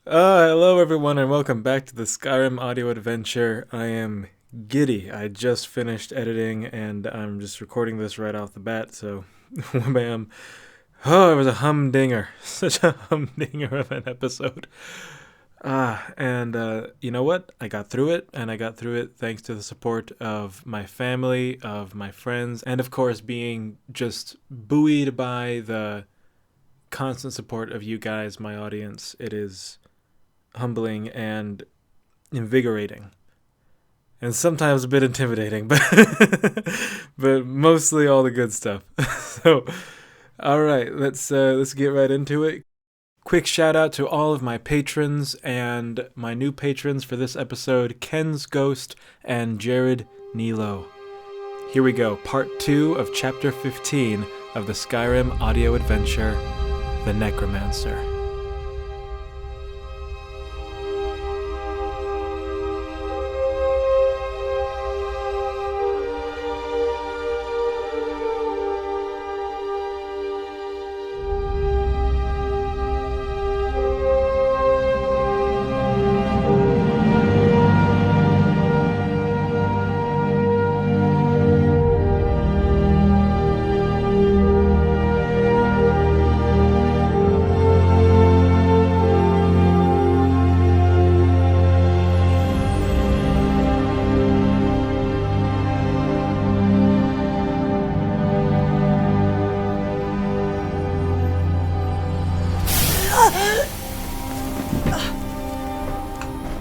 Hello everyone and welcome back to the Skyrim audio adventure. I am giddy. I just finished editing and I'm just recording this right off the bat, so bam. Oh, it was a humdinger. Such a humdinger of an episode. And you know what? I got through it, and I got through it thanks to the support of my family, of my friends, and of course being just buoyed by the constant support of you guys, my audience. It is humbling and invigorating, and sometimes a bit intimidating, but but mostly all the good stuff. So, all right, let's get right into it. Quick shout out to all of my patrons and my new patrons for this episode, Ken's Ghost and Jared Nilo. Here we go, part 2 of chapter 15 of the Skyrim audio adventure, The Necromancer.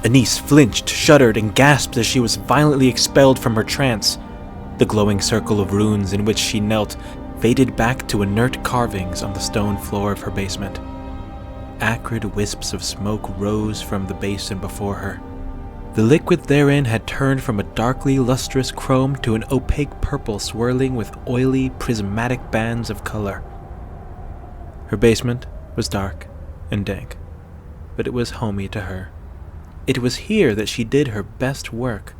Anise flinched, shuddered, and gasped as she was violently expelled from her trance. The glowing circle of runes in which she knelt faded back to inert carvings on the stone floor of her basement. Acrid wisps of smoke rose from the basin before her. The liquid therein had turned from a darkly lustrous chrome to an opaque purple swirling with oily, prismatic bands of color. Her basement was dark and dank, but it was homey to her. It was here that she did her best work.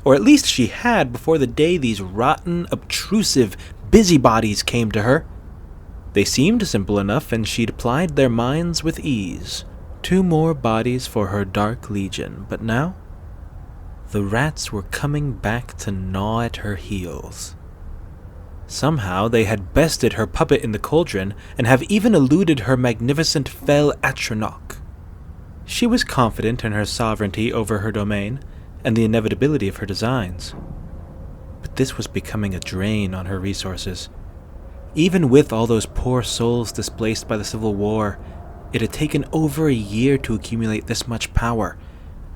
Or at least she had before the day these rotten, obtrusive busybodies came to her. They seemed simple enough, and she'd plied their minds with ease. 2 more bodies for her dark legion, but now the rats were coming back to gnaw at her heels. Somehow they had bested her puppet in the cauldron, and have even eluded her magnificent fell Atronach. She was confident in her sovereignty over her domain, and the inevitability of her designs. But this was becoming a drain on her resources. Even with all those poor souls displaced by the Civil War, it had taken over a year to accumulate this much power,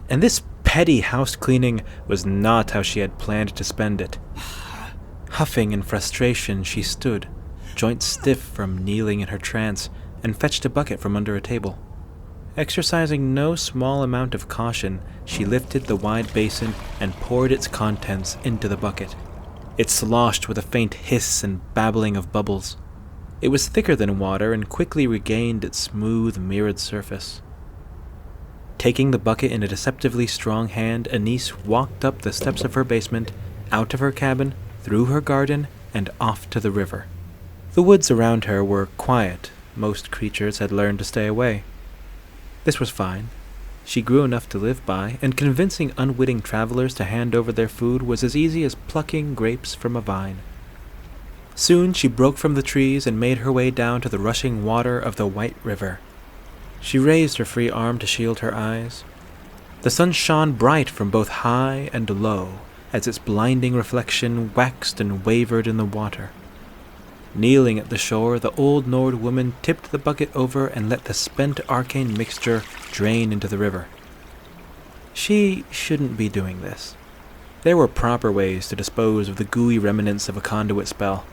and this petty house cleaning was not how she had planned to spend it. Huffing in frustration, she stood, joints stiff from kneeling in her trance, and fetched a bucket from under a table. Exercising no small amount of caution, she lifted the wide basin and poured its contents into the bucket. It sloshed with a faint hiss and babbling of bubbles. It was thicker than water and quickly regained its smooth, mirrored surface. Taking the bucket in a deceptively strong hand, Anise walked up the steps of her basement, out of her cabin, through her garden, and off to the river. The woods around her were quiet. Most creatures had learned to stay away. This was fine. She grew enough to live by, and convincing unwitting travelers to hand over their food was as easy as plucking grapes from a vine. Soon she broke from the trees and made her way down to the rushing water of the White River. She raised her free arm to shield her eyes. The sun shone bright from both high and low, as its blinding reflection waxed and wavered in the water. Kneeling at the shore, the old Nord woman tipped the bucket over and let the spent arcane mixture drain into the river. She shouldn't be doing this. There were proper ways to dispose of the gooey remnants of a conduit spell.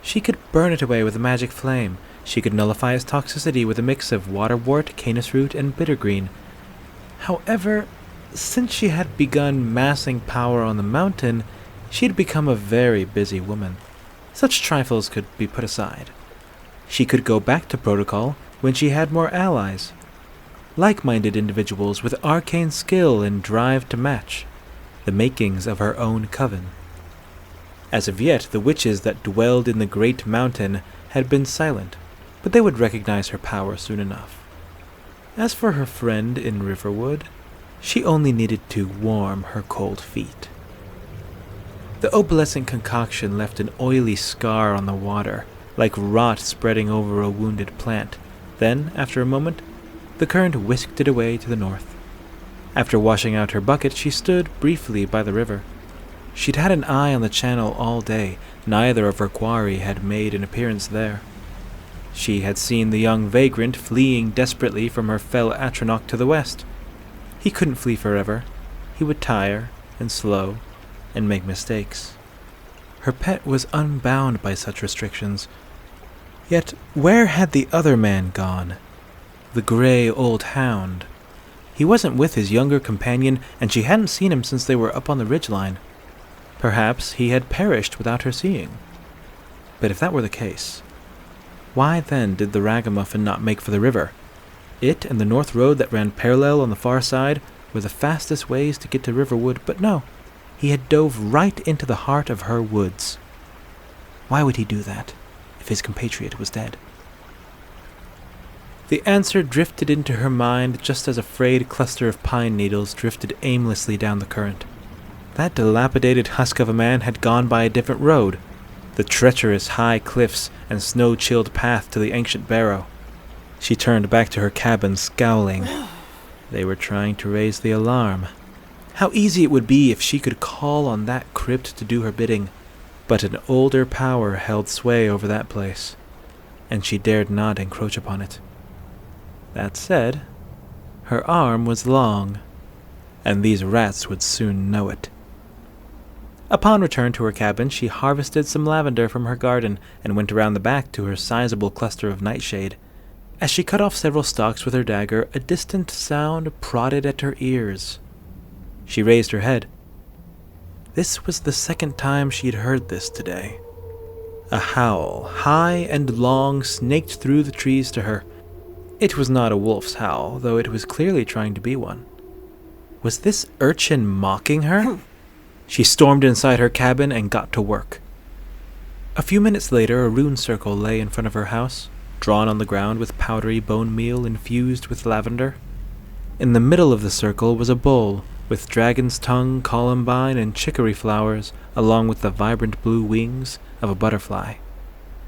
She could burn it away with a magic flame. She could nullify its toxicity with a mix of waterwort, canis root, and bittergreen. However, since she had begun massing power on the mountain, she had become a very busy woman. Such trifles could be put aside. She could go back to protocol when she had more allies. Like-minded individuals with arcane skill and drive to match. The makings of her own coven. As of yet, the witches that dwelled in the great mountain had been silent, but they would recognize her power soon enough. As for her friend in Riverwood, she only needed to warm her cold feet. The opalescent concoction left an oily scar on the water, like rot spreading over a wounded plant. Then, after a moment, the current whisked it away to the north. After washing out her bucket, she stood briefly by the river. She'd had an eye on the channel all day. Neither of her quarry had made an appearance there. She had seen the young vagrant fleeing desperately from her fell Atronach to the west. He couldn't flee forever. He would tire and slow and make mistakes. Her pet was unbound by such restrictions. Yet where had the other man gone? The gray old hound. He wasn't with his younger companion, and she hadn't seen him since they were up on the ridgeline. Perhaps he had perished without her seeing. But if that were the case, why then did the ragamuffin not make for the river? It and the north road that ran parallel on the far side were the fastest ways to get to Riverwood, but no, he had dove right into the heart of her woods. Why would he do that, if his compatriot was dead? The answer drifted into her mind just as a frayed cluster of pine needles drifted aimlessly down the current. That dilapidated husk of a man had gone by a different road, the treacherous high cliffs and snow-chilled path to the ancient barrow. She turned back to her cabin, scowling. They were trying to raise the alarm. How easy it would be if she could call on that crypt to do her bidding. But an older power held sway over that place, and she dared not encroach upon it. That said, her arm was long, and these rats would soon know it. Upon return to her cabin, she harvested some lavender from her garden and went around the back to her sizable cluster of nightshade. As she cut off several stalks with her dagger, a distant sound prodded at her ears. She raised her head. This was the second time she had heard this today. A howl, high and long, snaked through the trees to her. It was not a wolf's howl, though it was clearly trying to be one. Was this urchin mocking her? She stormed inside her cabin and got to work. A few minutes later, a rune circle lay in front of her house, drawn on the ground with powdery bone meal infused with lavender. In the middle of the circle was a bowl with dragon's tongue, columbine, and chicory flowers, along with the vibrant blue wings of a butterfly.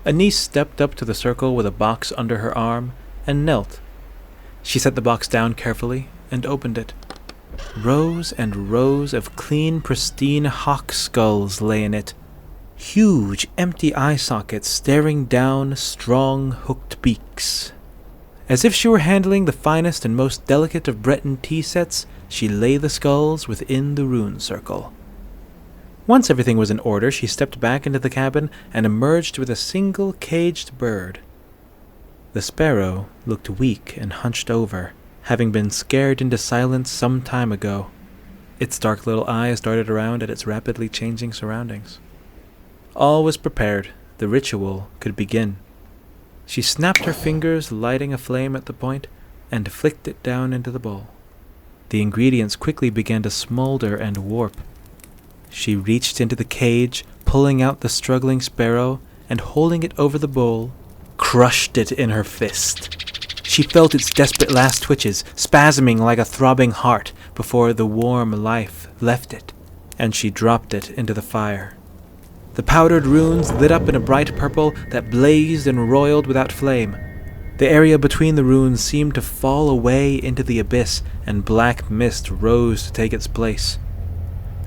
Anise stepped up to the circle with a box under her arm and knelt. She set the box down carefully and opened it. Rows and rows of clean, pristine hawk skulls lay in it. Huge, empty eye sockets staring down strong, hooked beaks. As if she were handling the finest and most delicate of Breton tea sets, she lay the skulls within the rune circle. Once everything was in order, she stepped back into the cabin and emerged with a single caged bird. The sparrow looked weak and hunched over, having been scared into silence some time ago. Its dark little eyes darted around at its rapidly changing surroundings. All was prepared. The ritual could begin. She snapped her fingers, lighting a flame at the point, and flicked it down into the bowl. The ingredients quickly began to smolder and warp. She reached into the cage, pulling out the struggling sparrow, and holding it over the bowl, crushed it in her fist. She felt its desperate last twitches, spasming like a throbbing heart before the warm life left it, and she dropped it into the fire. The powdered runes lit up in a bright purple that blazed and roiled without flame. The area between the runes seemed to fall away into the abyss, and black mist rose to take its place.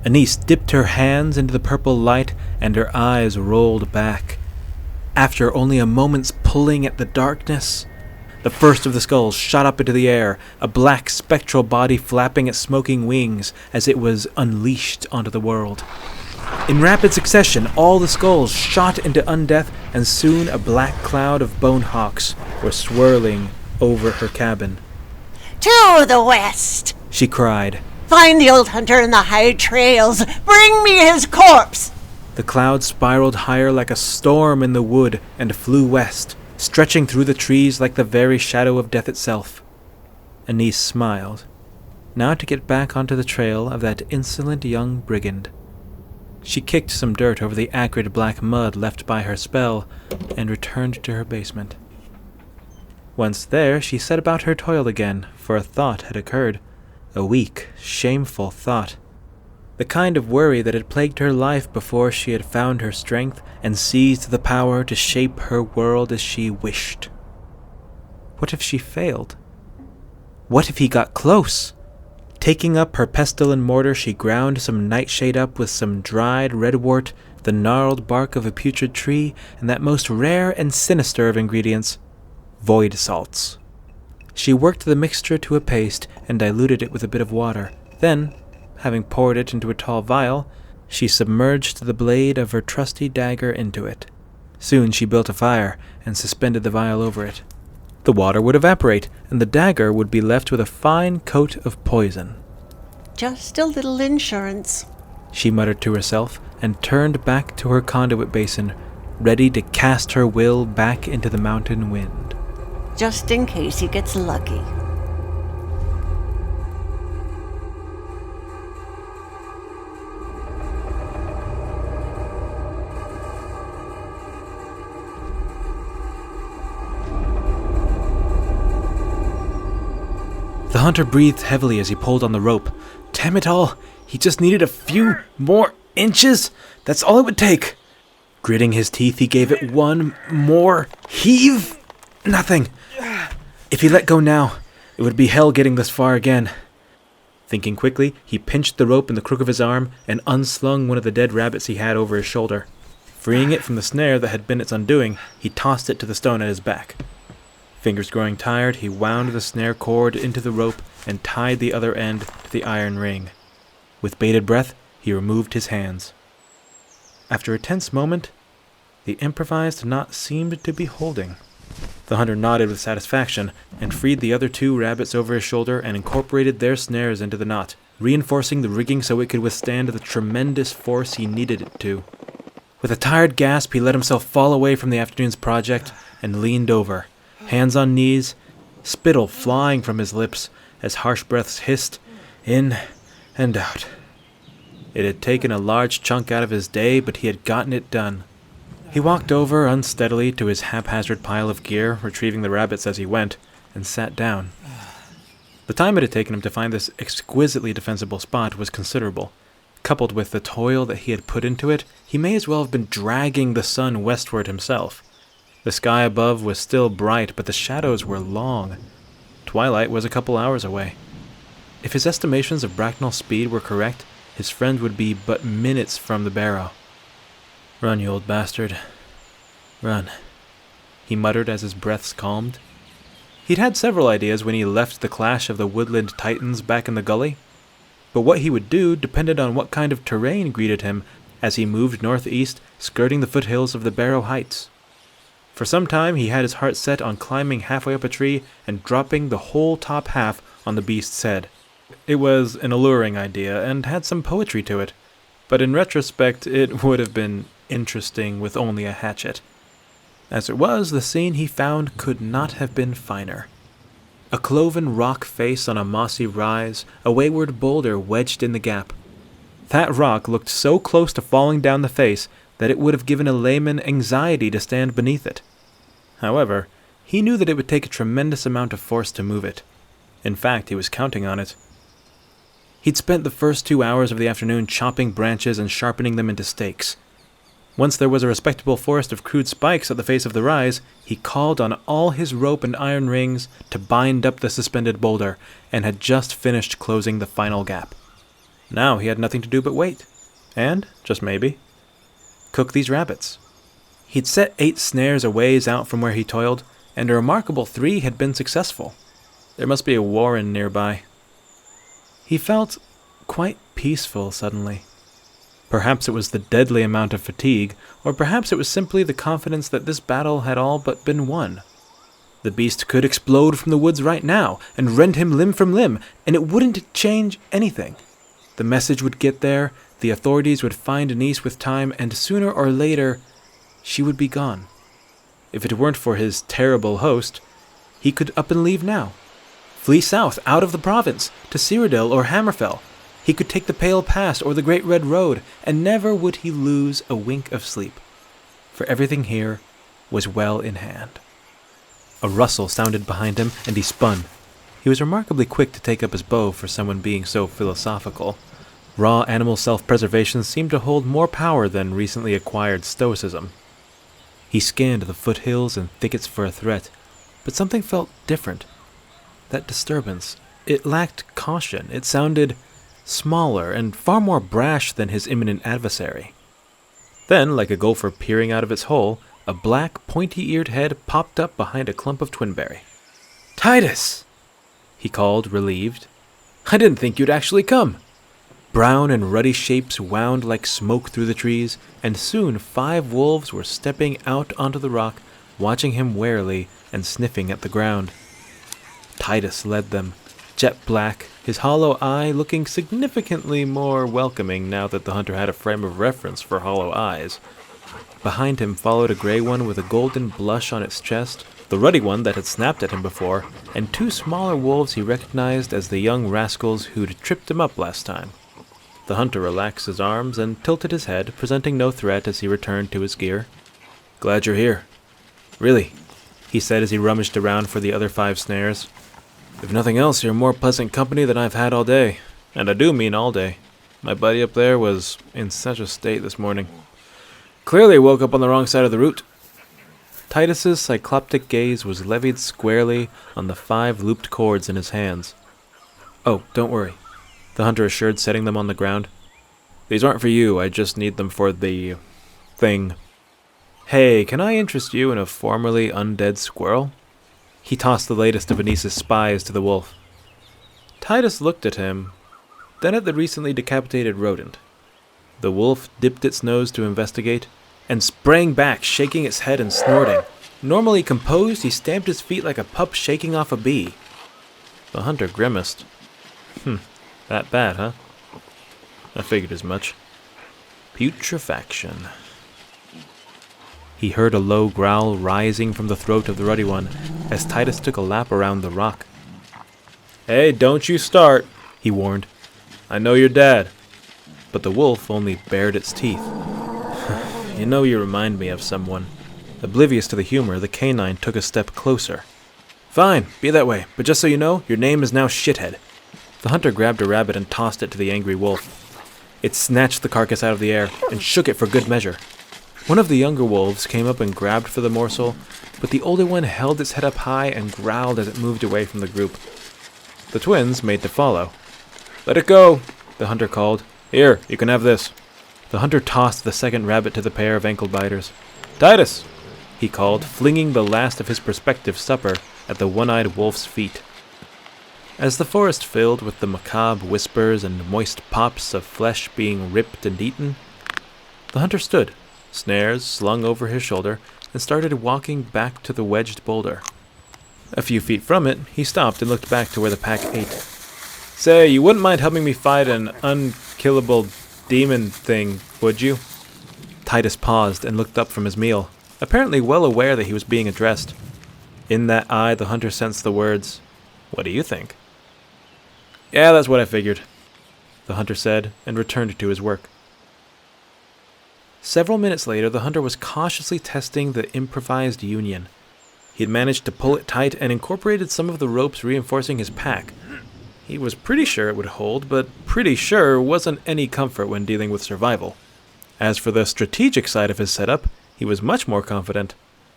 Anise dipped her hands into the purple light, and her eyes rolled back. After only a moment's pulling at the darkness, the first of the skulls shot up into the air, a black spectral body flapping its smoking wings as it was unleashed onto the world. In rapid succession, all the skulls shot into undeath, and soon a black cloud of bone hawks were swirling over her cabin. To the west, she cried. Find the old hunter in the high trails. Bring me his corpse. The cloud spiraled higher like a storm in the wood and flew west, stretching through the trees like the very shadow of death itself. Anise smiled, now to get back onto the trail of that insolent young brigand. She kicked some dirt over the acrid black mud left by her spell and returned to her basement. Once there, she set about her toil again, for a thought had occurred. A weak, shameful thought. The kind of worry that had plagued her life before she had found her strength and seized the power to shape her world as she wished. What if she failed? What if he got close? Taking up her pestle and mortar, she ground some nightshade up with some dried redwort, the gnarled bark of a putrid tree, and that most rare and sinister of ingredients, void salts. She worked the mixture to a paste and diluted it with a bit of water. Then, having poured it into a tall vial, she submerged the blade of her trusty dagger into it. Soon she built a fire and suspended the vial over it. The water would evaporate, and the dagger would be left with a fine coat of poison. Just a little insurance, She muttered to herself, and turned back to her conduit basin, ready to cast her will back into the mountain wind. just in case he gets lucky. The hunter breathed heavily as he pulled on the rope. Damn it all, he just needed a few more inches. That's all it would take. Gritting his teeth, he gave it one more heave. Nothing. If he let go now, it would be hell getting this far again. Thinking quickly, he pinched the rope in the crook of his arm and unslung one of the dead rabbits he had over his shoulder. Freeing it from the snare that had been its undoing, he tossed it to the stone at his back. Fingers growing tired, he wound the snare cord into the rope and tied the other end to the iron ring. With bated breath, he removed his hands. After a tense moment, the improvised knot seemed to be holding. The hunter nodded with satisfaction and freed the other two rabbits over his shoulder and incorporated their snares into the knot, reinforcing the rigging so it could withstand the tremendous force he needed it to. With a tired gasp, he let himself fall away from the afternoon's project and leaned over, hands on knees, spittle flying from his lips as harsh breaths hissed in and out. It had taken a large chunk out of his day, but he had gotten it done. He walked over unsteadily to his haphazard pile of gear, retrieving the rabbits as he went, and sat down. The time it had taken him to find this exquisitely defensible spot was considerable. Coupled with the toil that he had put into it, he may as well have been dragging the sun westward himself. The sky above was still bright, but the shadows were long. Twilight was a couple hours away. If his estimations of Bracknell's speed were correct, his friend would be but minutes from the barrow. "Run, you old bastard. Run," he muttered as his breaths calmed. He'd had several ideas when he left the clash of the woodland titans back in the gully, but what he would do depended on what kind of terrain greeted him as he moved northeast, skirting the foothills of the Barrow Heights. For some time he had his heart set on climbing halfway up a tree and dropping the whole top half on the beast's head. It was an alluring idea and had some poetry to it, but in retrospect it would have been interesting with only a hatchet. As it was, the scene he found could not have been finer. A cloven rock face on a mossy rise, a wayward boulder wedged in the gap. That rock looked so close to falling down the face that it would have given a layman anxiety to stand beneath it. However, he knew that it would take a tremendous amount of force to move it. In fact, he was counting on it. He'd spent the first 2 hours of the afternoon chopping branches and sharpening them into stakes. Once there was a respectable forest of crude spikes at the face of the rise, he called on all his rope and iron rings to bind up the suspended boulder, and had just finished closing the final gap. Now he had nothing to do but wait, and, just maybe, cook these rabbits. He'd set 8 snares a ways out from where he toiled, and a remarkable 3 had been successful. There must be a warren nearby. He felt quite peaceful suddenly. Perhaps it was the deadly amount of fatigue, or perhaps it was simply the confidence that this battle had all but been won. The beast could explode from the woods right now, and rend him limb from limb, and it wouldn't change anything. The message would get there, the authorities would find Anise with time, and sooner or later, she would be gone. If it weren't for his terrible host, he could up and leave now. Flee south, out of the province, to Cyrodiil or Hammerfell. He could take the Pale Pass or the Great Red Road, and never would he lose a wink of sleep. For everything here was well in hand. A rustle sounded behind him, and he spun. He was remarkably quick to take up his bow for someone being so philosophical. Raw animal self-preservation seemed to hold more power than recently acquired stoicism. He scanned the foothills and thickets for a threat, but something felt different. That disturbance, it lacked caution. It sounded smaller and far more brash than his imminent adversary. Then, like a gopher peering out of its hole, a black, pointy-eared head popped up behind a clump of twinberry. "Titus!" he called, relieved. "I didn't think you'd actually come." Brown and ruddy shapes wound like smoke through the trees, and soon 5 wolves were stepping out onto the rock, watching him warily and sniffing at the ground. Titus led them, jet black, his hollow eye looking significantly more welcoming now that the hunter had a frame of reference for hollow eyes. Behind him followed a gray one with a golden blush on its chest, the ruddy one that had snapped at him before, and 2 smaller wolves he recognized as the young rascals who'd tripped him up last time. The hunter relaxed his arms and tilted his head, presenting no threat as he returned to his gear. "Glad you're here. Really," he said as he rummaged around for the other 5 snares. "If nothing else, you're more pleasant company than I've had all day. And I do mean all day. My buddy up there was in such a state this morning. Clearly woke up on the wrong side of the route." Titus's cycloptic gaze was levied squarely on the 5 looped cords in his hands. "Oh, don't worry," the hunter assured, setting them on the ground. "These aren't for you, I just need them for the thing. Hey, can I interest you in a formerly undead squirrel?" He tossed the latest of Anise's spies to the wolf. Titus looked at him, then at the recently decapitated rodent. The wolf dipped its nose to investigate, and sprang back, shaking its head and snorting. Normally composed, he stamped his feet like a pup shaking off a bee. The hunter grimaced. That bad, huh? I figured as much. Putrefaction. He heard a low growl rising from the throat of the ruddy one as Titus took a lap around the rock. "Hey, don't you start," he warned. "I know your dad." But the wolf only bared its teeth. "You know, you remind me of someone." Oblivious to the humor, the canine took a step closer. "Fine, be that way, but just so you know, your name is now Shithead." The hunter grabbed a rabbit and tossed it to the angry wolf. It snatched the carcass out of the air and shook it for good measure. One of the younger wolves came up and grabbed for the morsel, but the older one held its head up high and growled as it moved away from the group. The twins made to follow. "Let it go," the hunter called. "Here, you can have this." The hunter tossed the second rabbit to the pair of ankle-biters. "Titus," he called, flinging the last of his prospective supper at the one-eyed wolf's feet. As the forest filled with the macabre whispers and moist pops of flesh being ripped and eaten, the hunter stood, snares slung over his shoulder, and started walking back to the wedged boulder. A few feet from it, he stopped and looked back to where the pack ate. "Say, you wouldn't mind helping me fight an unkillable demon thing, would you?" Titus paused and looked up from his meal, apparently well aware that he was being addressed. In that eye, the hunter sensed the words, "What do you think?" "Yeah, that's what I figured," the hunter said, and returned to his work. Several minutes later, the hunter was cautiously testing the improvised union. He had managed to pull it tight and incorporated some of the ropes reinforcing his pack. He was pretty sure it would hold, but pretty sure wasn't any comfort when dealing with survival. As for the strategic side of his setup, he was much more confident.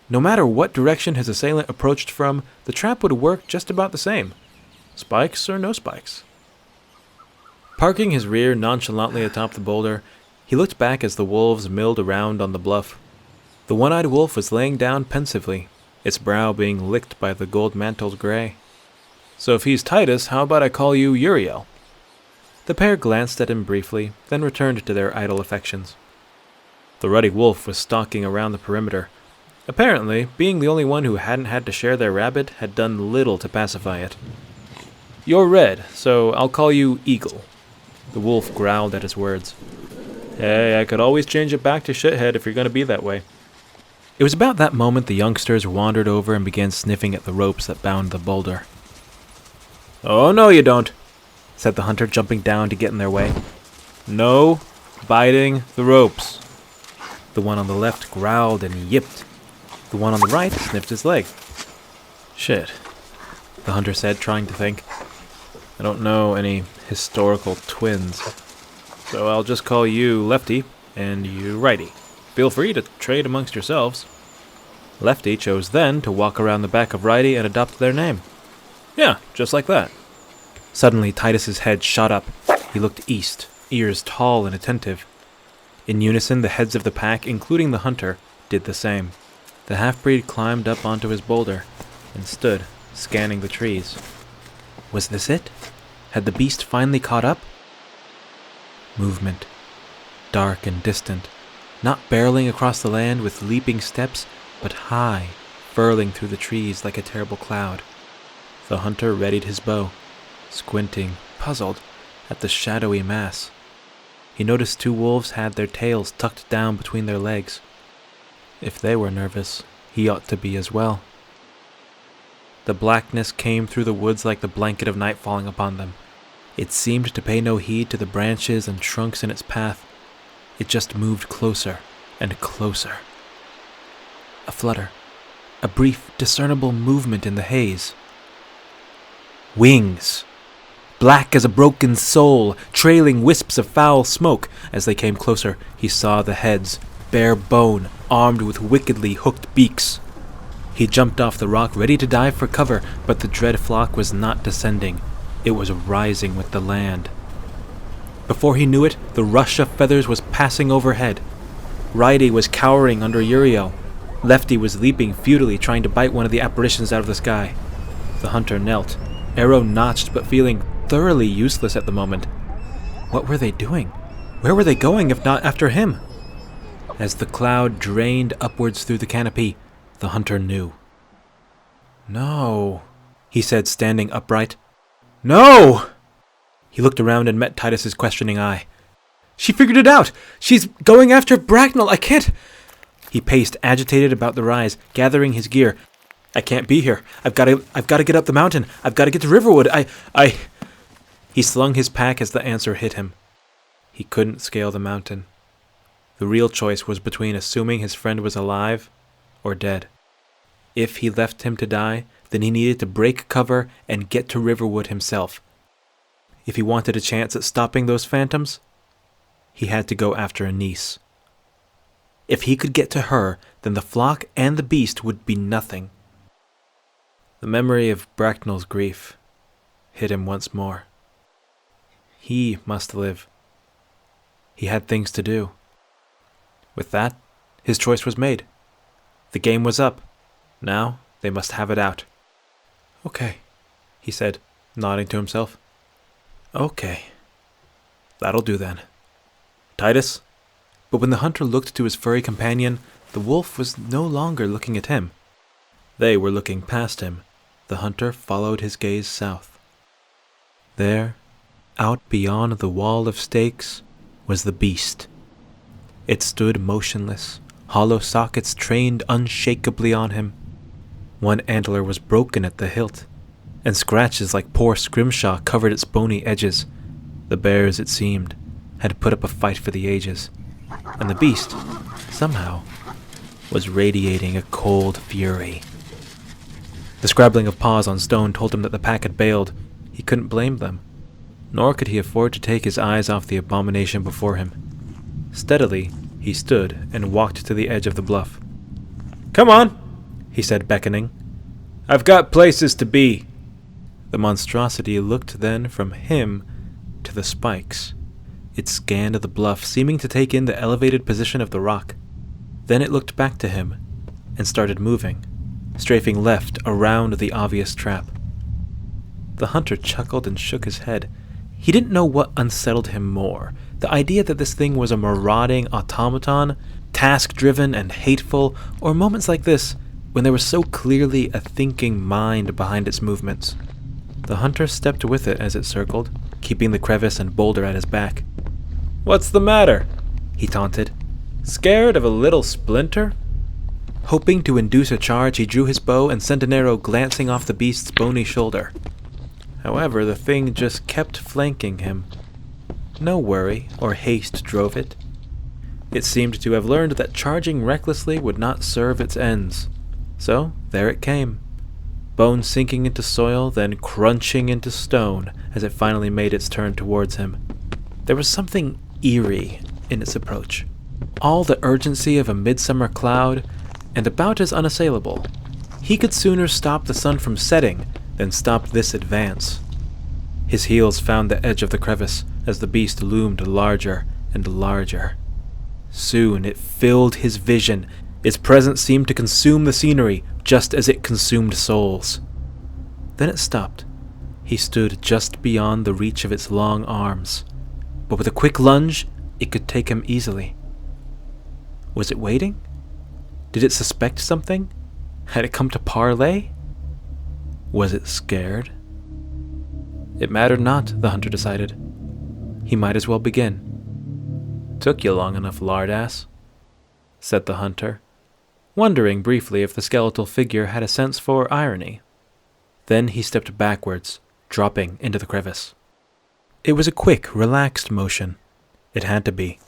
No matter what direction his assailant approached from, the trap would work just about the same. Spikes or no spikes. Parking his rear nonchalantly atop the boulder, he looked back as the wolves milled around on the bluff. The one-eyed wolf was laying down pensively, its brow being licked by the gold-mantled gray. "So if he's Titus, how about I call you Uriel?" The pair glanced at him briefly, then returned to their idle affections. The ruddy wolf was stalking around the perimeter. Apparently, being the only one who hadn't had to share their rabbit had done little to pacify it. "You're red, so I'll call you Eagle." The wolf growled at his words. "Hey, I could always change it back to Shithead if you're going to be that way." It was about that moment the youngsters wandered over and began sniffing at the ropes that bound the boulder. "Oh, no you don't," said the hunter, jumping down to get in their way. "No biting the ropes." The one on the left growled and yipped. The one on the right sniffed his leg. Shit, the hunter said, trying to think. I don't know any historical twins, so I'll just call you Lefty and you Righty. Feel free to trade amongst yourselves. Lefty chose then to walk around the back of Righty and adopt their name. Yeah, just like that. Suddenly, Titus's head shot up. He looked east, ears tall and attentive. In unison, the heads of the pack, including the hunter, did the same. The half-breed climbed up onto his boulder and stood, scanning the trees. Was this it? Had the beast finally caught up? Movement. Dark and distant. Not barreling across the land with leaping steps, but high, furling through the trees like a terrible cloud. The hunter readied his bow, squinting, puzzled, at the shadowy mass. He noticed 2 wolves had their tails tucked down between their legs. If they were nervous, he ought to be as well. The blackness came through the woods like the blanket of night falling upon them. It seemed to pay no heed to the branches and trunks in its path. It just moved closer and closer. A flutter, a brief, discernible movement in the haze. Wings! Black as a broken soul, trailing wisps of foul smoke. As they came closer, he saw the heads, bare bone, armed with wickedly hooked beaks. He jumped off the rock, ready to dive for cover, but the dread flock was not descending. It was rising with the land. Before he knew it, the rush of feathers was passing overhead. Righty was cowering under Uriel. Lefty was leaping futilely, trying to bite one of the apparitions out of the sky. The hunter knelt, arrow notched but feeling thoroughly useless at the moment. What were they doing? Where were they going if not after him? As the cloud drained upwards through the canopy, the hunter knew. No, he said, standing upright. No! He looked around and met Titus's questioning eye. She figured it out! She's going after Bracknell! I can't... He paced, agitated about the rise, gathering his gear. I can't be here. I've got to get up the mountain. I've got to get to Riverwood. He slung his pack as the answer hit him. He couldn't scale the mountain. The real choice was between assuming his friend was alive or dead. If he left him to die, then he needed to break cover and get to Riverwood himself. If he wanted a chance at stopping those phantoms, he had to go after Anise. If he could get to her, then the flock and the beast would be nothing. The memory of Bracknell's grief hit him once more. He must live. He had things to do. With that, his choice was made. The game was up. Now they must have it out. Okay, he said, nodding to himself. Okay. That'll do then. Titus? But when the hunter looked to his furry companion, the wolf was no longer looking at him. They were looking past him. The hunter followed his gaze south. There, out beyond the wall of stakes, was the beast. It stood motionless, hollow sockets trained unshakably on him. One antler was broken at the hilt, and scratches like poor scrimshaw covered its bony edges. The bears, it seemed, had put up a fight for the ages, and the beast, somehow, was radiating a cold fury. The scrabbling of paws on stone told him that the pack had bailed. He couldn't blame them, nor could he afford to take his eyes off the abomination before him. Steadily, he stood and walked to the edge of the bluff. "Come on," he said, beckoning. "I've got places to be." The monstrosity looked then from him to the spikes. It scanned the bluff, seeming to take in the elevated position of the rock. Then it looked back to him and started moving, strafing left around the obvious trap. The hunter chuckled and shook his head. He didn't know what unsettled him more, the idea that this thing was a marauding automaton, task-driven and hateful, or moments like this, when there was so clearly a thinking mind behind its movements. The hunter stepped with it as it circled, keeping the crevice and boulder at his back. "What's the matter?" he taunted. "Scared of a little splinter?" Hoping to induce a charge, he drew his bow and sent an arrow glancing off the beast's bony shoulder. However, the thing just kept flanking him. No worry or haste drove it. It seemed to have learned that charging recklessly would not serve its ends. So, there it came. bone sinking into soil, then crunching into stone as it finally made its turn towards him. There was something eerie in its approach. All the urgency of a midsummer cloud, and about as unassailable. He could sooner stop the sun from setting than stop this advance. His heels found the edge of the crevice as the beast loomed larger and larger. Soon it filled his vision. Its presence seemed to consume the scenery just as it consumed souls. Then it stopped. He stood just beyond the reach of its long arms, but with a quick lunge, it could take him easily. Was it waiting? Did it suspect something? Had it come to parley? Was it scared? It mattered not, the hunter decided. He might as well begin. "Took you long enough, lardass," said the hunter, wondering briefly if the skeletal figure had a sense for irony. Then he stepped backwards, dropping into the crevice. It was a quick, relaxed motion. It had to be.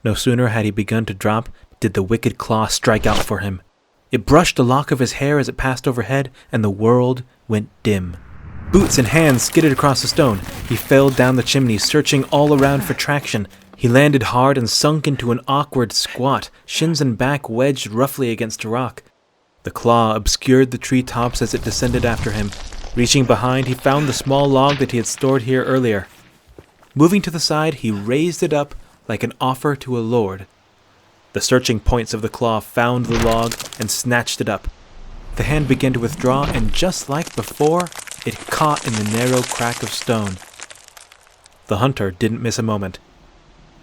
No sooner had he begun to drop did the wicked claw strike out for him. It brushed a lock of his hair as it passed overhead, and the world went dim. Boots and hands skidded across the stone. He fell down the chimney, searching all around for traction. He landed hard and sunk into an awkward squat, shins and back wedged roughly against a rock. The claw obscured the tree tops as it descended after him. Reaching behind, he found the small log that he had stored here earlier. Moving to the side, he raised it up like an offer to a lord. The searching points of the claw found the log and snatched it up. The hand began to withdraw, and just like before, it caught in the narrow crack of stone. The hunter didn't miss a moment.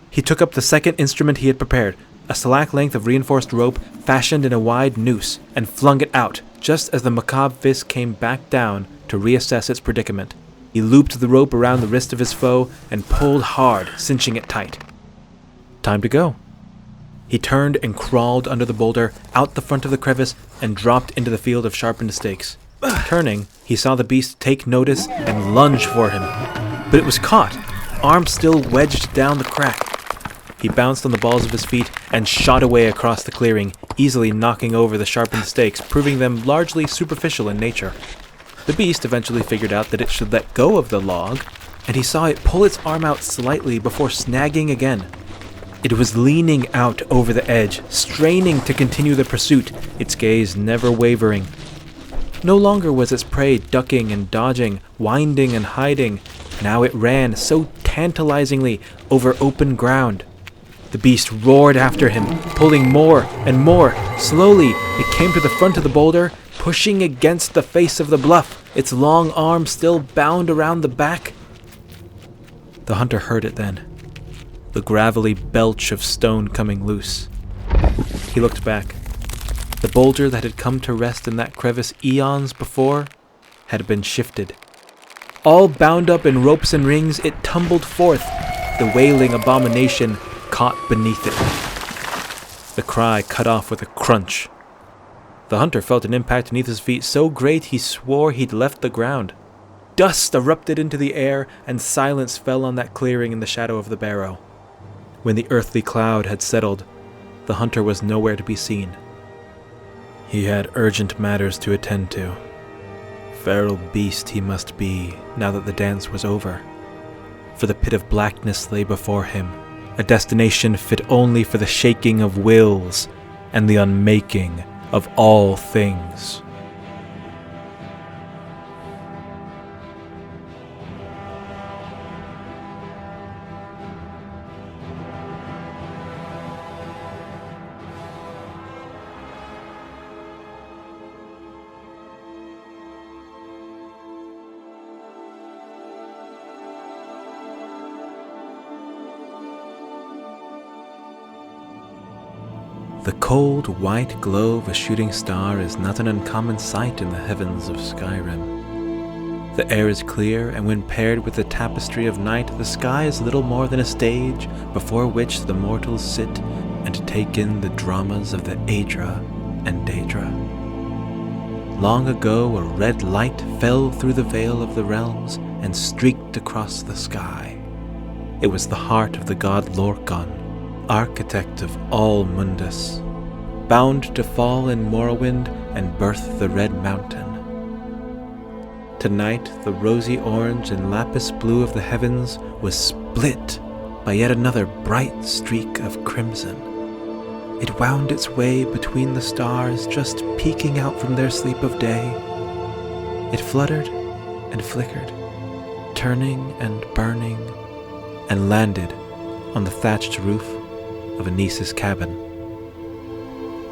He took up the second instrument he had prepared, a slack length of reinforced rope fashioned in a wide noose, and flung it out, just as the macabre fist came back down to reassess its predicament. He looped the rope around the wrist of his foe and pulled hard, cinching it tight. Time to go. He turned and crawled under the boulder, out the front of the crevice, and dropped into the field of sharpened stakes. Turning, he saw the beast take notice and lunge for him. But it was caught, arms still wedged down the crack. He bounced on the balls of his feet and shot away across the clearing, easily knocking over the sharpened stakes, proving them largely superficial in nature. The beast eventually figured out that it should let go of the log, and he saw it pull its arm out slightly before snagging again. It was leaning out over the edge, straining to continue the pursuit, its gaze never wavering. No longer was its prey ducking and dodging, winding and hiding. Now it ran so tantalizingly over open ground. The beast roared after him, pulling more and more. Slowly, it came to the front of the boulder, pushing against the face of the bluff, its long arm still bound around the back. The hunter heard it then. The gravelly belch of stone coming loose. He looked back. The boulder that had come to rest in that crevice eons before had been shifted. All bound up in ropes and rings, it tumbled forth, the wailing abomination caught beneath it. The cry cut off with a crunch. The hunter felt an impact beneath his feet so great he swore he'd left the ground. Dust erupted into the air, and silence fell on that clearing in the shadow of the barrow. When the earthly cloud had settled, the hunter was nowhere to be seen. He had urgent matters to attend to. Feral beast he must be, now that the dance was over. For the pit of blackness lay before him, a destination fit only for the shaking of wills and the unmaking of all things. The cold, white glow of a shooting star is not an uncommon sight in the heavens of Skyrim. The air is clear, and when paired with the tapestry of night, the sky is little more than a stage before which the mortals sit and take in the dramas of the Aedra and Daedra. Long ago, a red light fell through the veil of the realms and streaked across the sky. It was the heart of the god Lorkhan, architect of all Mundus, bound to fall in Morrowind and birth the Red Mountain. Tonight, the rosy orange and lapis blue of the heavens was split by yet another bright streak of crimson. It wound its way between the stars, just peeking out from their sleep of day. It fluttered and flickered, turning and burning, and landed on the thatched roof of Anise's cabin.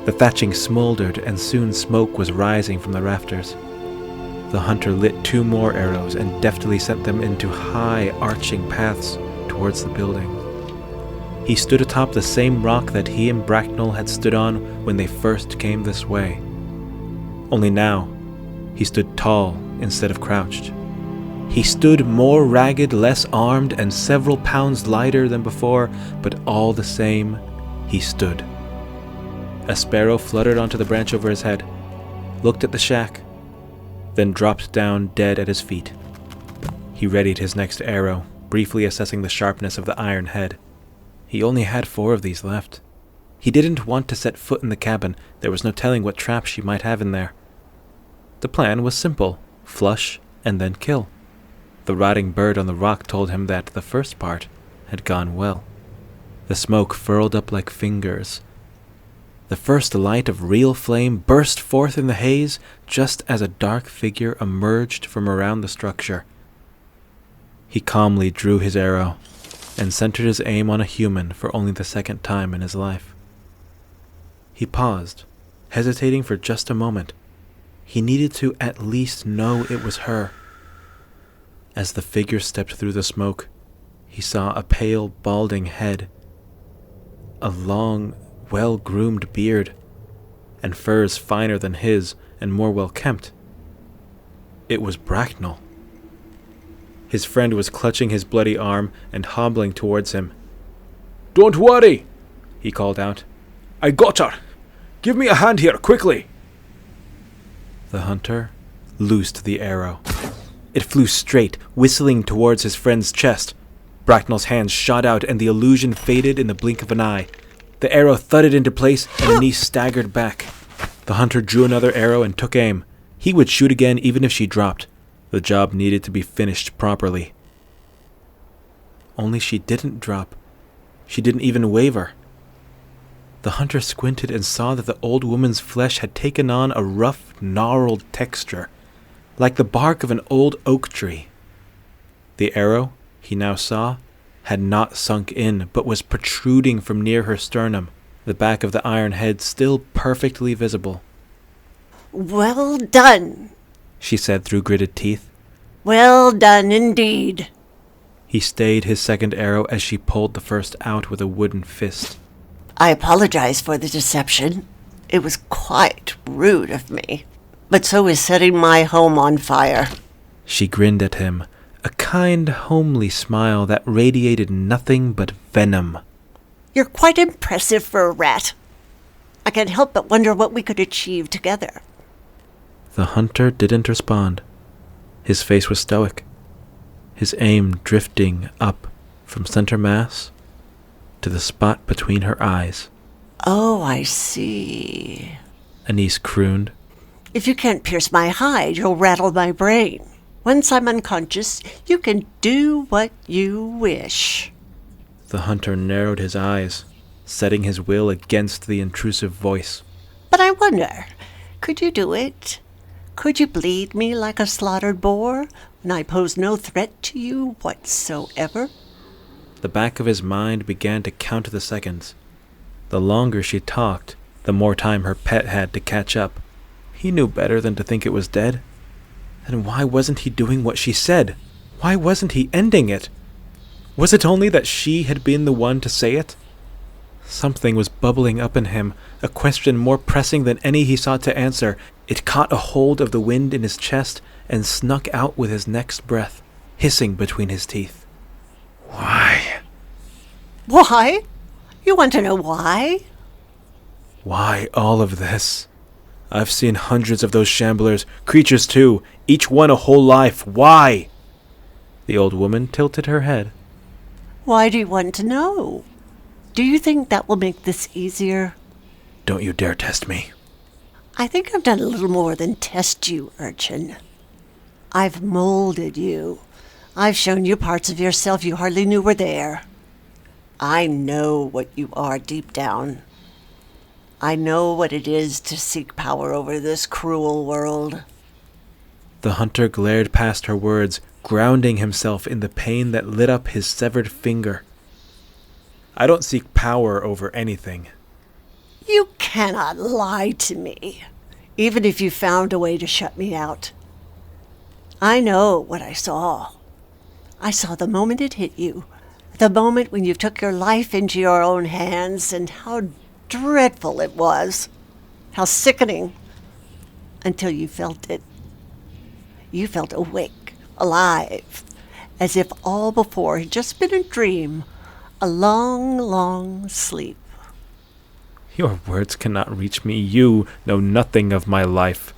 The thatching smoldered, and soon smoke was rising from the rafters. The hunter lit 2 more arrows and deftly sent them into high, arching paths towards the building. He stood atop the same rock that he and Bracknell had stood on when they first came this way. Only now, he stood tall instead of crouched. He stood more ragged, less armed, and several pounds lighter than before, but all the same, he stood. A sparrow fluttered onto the branch over his head, looked at the shack, then dropped down dead at his feet. He readied his next arrow, briefly assessing the sharpness of the iron head. He only had 4 of these left. He didn't want to set foot in the cabin. There was no telling what trap she might have in there. The plan was simple: flush and then kill. The rotting bird on the rock told him that the first part had gone well. The smoke furled up like fingers. The first light of real flame burst forth in the haze just as a dark figure emerged from around the structure. He calmly drew his arrow and centered his aim on a human for only the second time in his life. He paused, hesitating for just a moment. He needed to at least know it was her. As the figure stepped through the smoke, he saw a pale, balding head, a long, well-groomed beard, and furs finer than his and more well-kempt. It was Bracknell. His friend was clutching his bloody arm and hobbling towards him. "Don't worry," he called out. "I got her. Give me a hand here, quickly." The hunter loosed the arrow. It flew straight, whistling towards his friend's chest. Bracknell's hands shot out and the illusion faded in the blink of an eye. The arrow thudded into place and Anise staggered back. The hunter drew another arrow and took aim. He would shoot again even if she dropped. The job needed to be finished properly. Only she didn't drop. She didn't even waver. The hunter squinted and saw that the old woman's flesh had taken on a rough, gnarled texture, like the bark of an old oak tree. The arrow, he now saw, had not sunk in, but was protruding from near her sternum, the back of the iron head still perfectly visible. "Well done," she said through gritted teeth. "Well done indeed." He stayed his second arrow as she pulled the first out with a wooden fist. "I apologize for the deception. It was quite rude of me. But so is setting my home on fire." She grinned at him, a kind, homely smile that radiated nothing but venom. "You're quite impressive for a rat. I can't help but wonder what we could achieve together." The hunter didn't respond. His face was stoic, his aim drifting up from center mass to the spot between her eyes. "Oh, I see," Anise crooned. "If you can't pierce my hide, you'll rattle my brain. Once I'm unconscious, you can do what you wish." The hunter narrowed his eyes, setting his will against the intrusive voice. "But I wonder, could you do it? Could you bleed me like a slaughtered boar when I pose no threat to you whatsoever?" The back of his mind began to count the seconds. The longer she talked, the more time her pet had to catch up. He knew better than to think it was dead. Then why wasn't he doing what she said? Why wasn't he ending it? Was it only that she had been the one to say it? Something was bubbling up in him, a question more pressing than any he sought to answer. It caught a hold of the wind in his chest and snuck out with his next breath, hissing between his teeth. Why? "Why? You want to know why?" Why all of this? I've seen hundreds of those shamblers, creatures too, each one a whole life. Why? The old woman tilted her head. "Why do you want to know? Do you think that will make this easier?" Don't you dare test me. "I think I've done a little more than test you, urchin. I've molded you. I've shown you parts of yourself you hardly knew were there. I know what you are deep down. I know what it is to seek power over this cruel world. The hunter glared past her words, grounding himself in the pain that lit up his severed finger. I don't seek power over anything. You cannot lie to me, even if you found a way to shut me out. I know what I saw. I saw the moment it hit you, the moment when you took your life into your own hands, and how dreadful it was, how sickening, until you felt it. You felt awake, alive, as if all before had just been a dream, a long, long sleep. Your words cannot reach me. You know nothing of my life.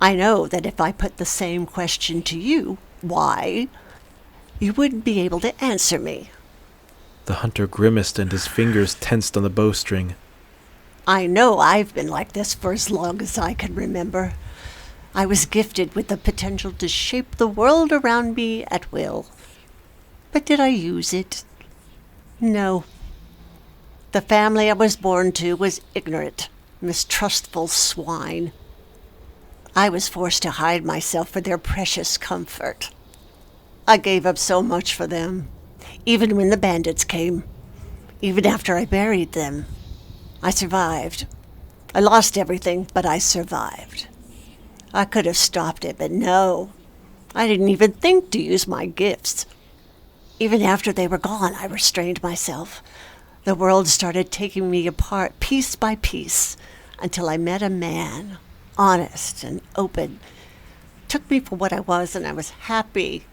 I know that if I put the same question to you, why, you wouldn't be able to answer me. The hunter grimaced and his fingers tensed on the bowstring. I know I've been like this for as long as I can remember. I was gifted with the potential to shape the world around me at will. But did I use it? No. The family I was born to was ignorant, mistrustful swine. I was forced to hide myself for their precious comfort. I gave up so much for them, even when the bandits came, even after I buried them. I survived. I lost everything, but I survived. I could have stopped it, but no. I didn't even think to use my gifts. Even after they were gone, I restrained myself. The world started taking me apart piece by piece until I met a man, honest and open. Took me for what I was, and I was happy.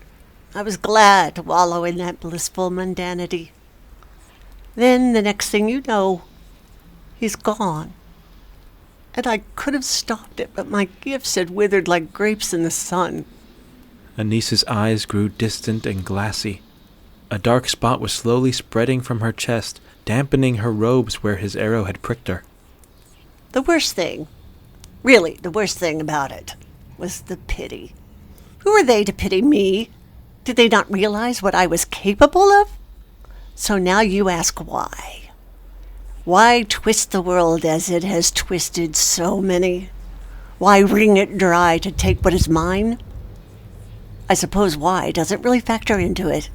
I was glad to wallow in that blissful mundanity. Then the next thing you know, he's gone. And I could have stopped it, but my gifts had withered like grapes in the sun. Anise's eyes grew distant and glassy. A dark spot was slowly spreading from her chest, dampening her robes where his arrow had pricked her. The worst thing, really the worst thing about it, was the pity. Who are they to pity me? Did they not realize what I was capable of? So now you ask why. Why twist the world as it has twisted so many? Why wring it dry to take what is mine? I suppose why doesn't really factor into it.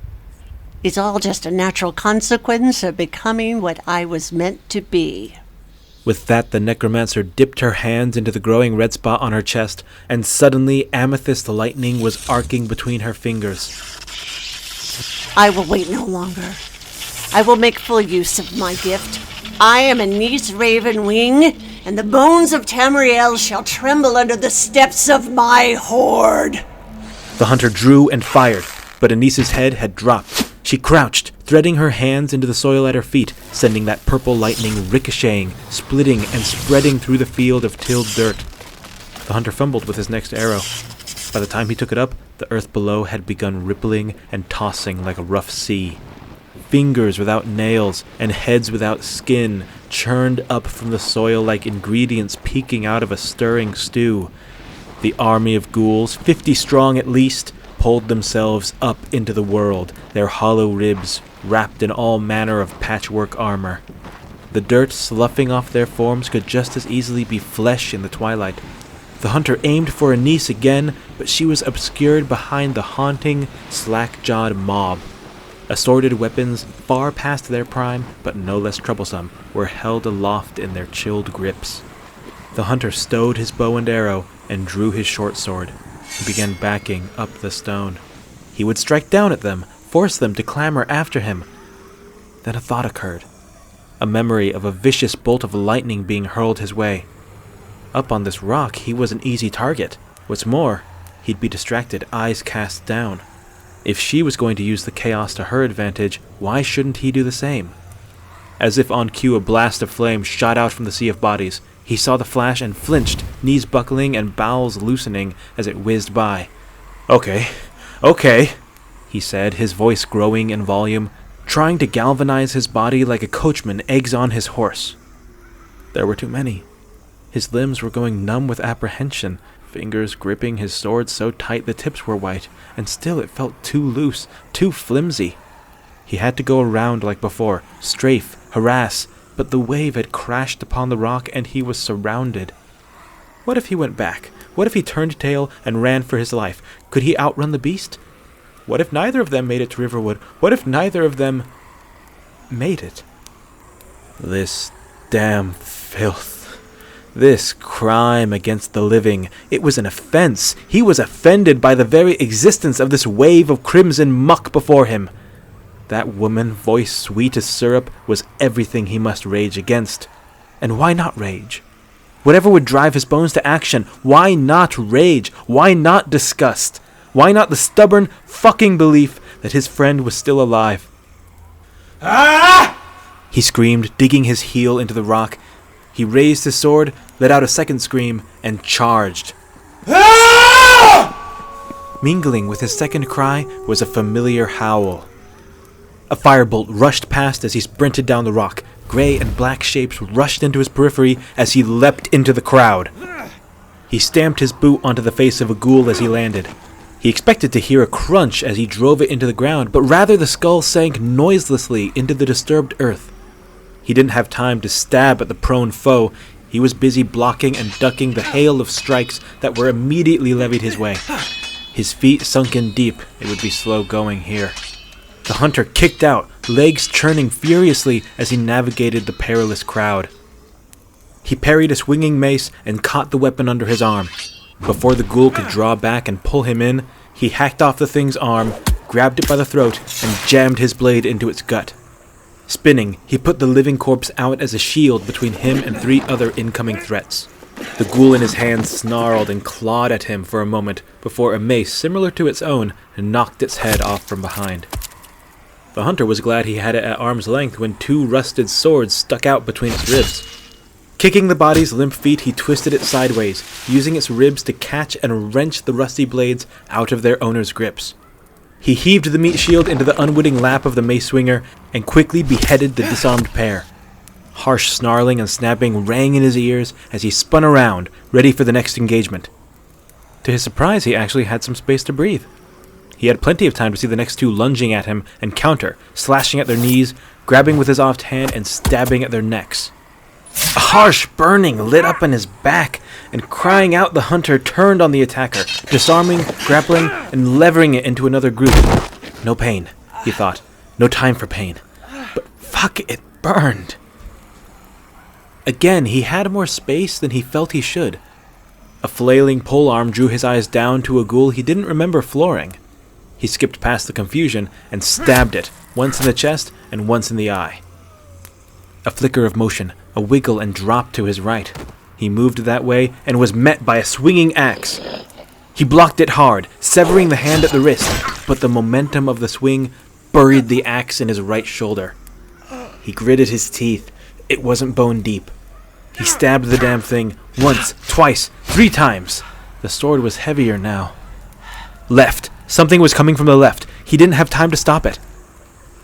It's all just a natural consequence of becoming what I was meant to be. With that, the necromancer dipped her hands into the growing red spot on her chest, and suddenly amethyst lightning was arcing between her fingers. I will wait no longer. I will make full use of my gift. I am Anise Ravenwing, and the bones of Tamriel shall tremble under the steps of my horde. The hunter drew and fired, but Anise's head had dropped. She crouched, threading her hands into the soil at her feet, sending that purple lightning ricocheting, splitting, and spreading through the field of tilled dirt. The hunter fumbled with his next arrow. By the time he took it up, the earth below had begun rippling and tossing like a rough sea. Fingers without nails and heads without skin churned up from the soil like ingredients peeking out of a stirring stew. The army of ghouls, 50 strong at least, pulled themselves up into the world, their hollow ribs wrapped in all manner of patchwork armor. The dirt sloughing off their forms could just as easily be flesh in the twilight. The hunter aimed for Anise again, but she was obscured behind the haunting, slack-jawed mob. Assorted weapons, far past their prime, but no less troublesome, were held aloft in their chilled grips. The hunter stowed his bow and arrow and drew his short sword. He began backing up the stone. He would strike down at them, force them to clamor after him. Then a thought occurred. A memory of a vicious bolt of lightning being hurled his way. Up on this rock, he was an easy target. What's more, he'd be distracted, eyes cast down. If she was going to use the chaos to her advantage, why shouldn't he do the same? As if on cue, a blast of flame shot out from the sea of bodies. He saw the flash and flinched, knees buckling and bowels loosening as it whizzed by. Okay, he said, his voice growing in volume, trying to galvanize his body like a coachman eggs on his horse. There were too many. His limbs were going numb with apprehension, fingers gripping his sword so tight the tips were white, and still it felt too loose, too flimsy. He had to go around like before, strafe, harass, but the wave had crashed upon the rock and he was surrounded. What if he went back? What if he turned tail and ran for his life? Could he outrun the beast? What if neither of them made it to Riverwood? What if neither of them made it? This damn filth. This crime against the living. It was an offense. He was offended by the very existence of this wave of crimson muck before him. That woman, voice sweet as syrup, was everything he must rage against. And why not rage? Whatever would drive his bones to action, why not rage? Why not disgust? Why not the stubborn fucking belief that his friend was still alive? Ah! He screamed, digging his heel into the rock. He raised his sword, let out a second scream, and charged. Ah! Mingling with his second cry was a familiar howl. A firebolt rushed past as he sprinted down the rock. Gray and black shapes rushed into his periphery as he leapt into the crowd. He stamped his boot onto the face of a ghoul as he landed. He expected to hear a crunch as he drove it into the ground, but rather the skull sank noiselessly into the disturbed earth. He didn't have time to stab at the prone foe. He was busy blocking and ducking the hail of strikes that were immediately levied his way. His feet sunk in deep. It would be slow going here. The hunter kicked out, legs churning furiously as he navigated the perilous crowd. He parried a swinging mace and caught the weapon under his arm. Before the ghoul could draw back and pull him in, he hacked off the thing's arm, grabbed it by the throat, and jammed his blade into its gut. Spinning, he put the living corpse out as a shield between him and 3 other incoming threats. The ghoul in his hands snarled and clawed at him for a moment before a mace similar to its own knocked its head off from behind. The hunter was glad he had it at arm's length when 2 rusted swords stuck out between its ribs. Kicking the body's limp feet, he twisted it sideways, using its ribs to catch and wrench the rusty blades out of their owner's grips. He heaved the meat shield into the unwitting lap of the mace swinger and quickly beheaded the disarmed pair. Harsh snarling and snapping rang in his ears as he spun around, ready for the next engagement. To his surprise, he actually had some space to breathe. He had plenty of time to see the next 2 lunging at him and counter, slashing at their knees, grabbing with his offed hand, and stabbing at their necks. A harsh burning lit up in his back, and crying out the hunter turned on the attacker, disarming, grappling, and levering it into another group. No pain, he thought. No time for pain. But fuck, it burned. Again, he had more space than he felt he should. A flailing polearm drew his eyes down to a ghoul he didn't remember flooring. He skipped past the confusion and stabbed it, once in the chest and once in the eye. A flicker of motion, a wiggle and drop to his right. He moved that way and was met by a swinging axe. He blocked it hard, severing the hand at the wrist, but the momentum of the swing buried the axe in his right shoulder. He gritted his teeth. It wasn't bone deep. He stabbed the damn thing once, twice, 3 times. The sword was heavier now. Left. Something was coming from the left. He didn't have time to stop it.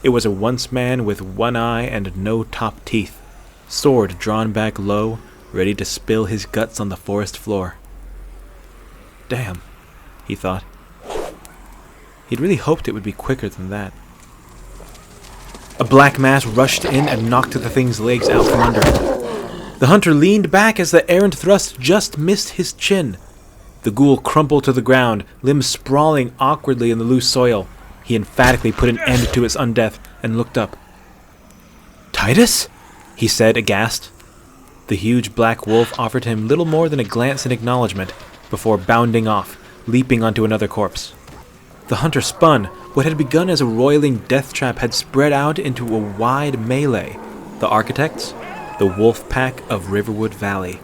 It was a once man with 1 eye and no top teeth. Sword drawn back low, ready to spill his guts on the forest floor. Damn, he thought. He'd really hoped it would be quicker than that. A black mass rushed in and knocked the thing's legs out from under it. The hunter leaned back as the errant thrust just missed his chin. The ghoul crumpled to the ground, limbs sprawling awkwardly in the loose soil. He emphatically put an end to its undeath and looked up. "Titus?" he said, aghast. The huge black wolf offered him little more than a glance in acknowledgement before bounding off, leaping onto another corpse. The hunter spun. What had begun as a roiling death trap had spread out into a wide melee. The architects, the wolf pack of Riverwood Valley.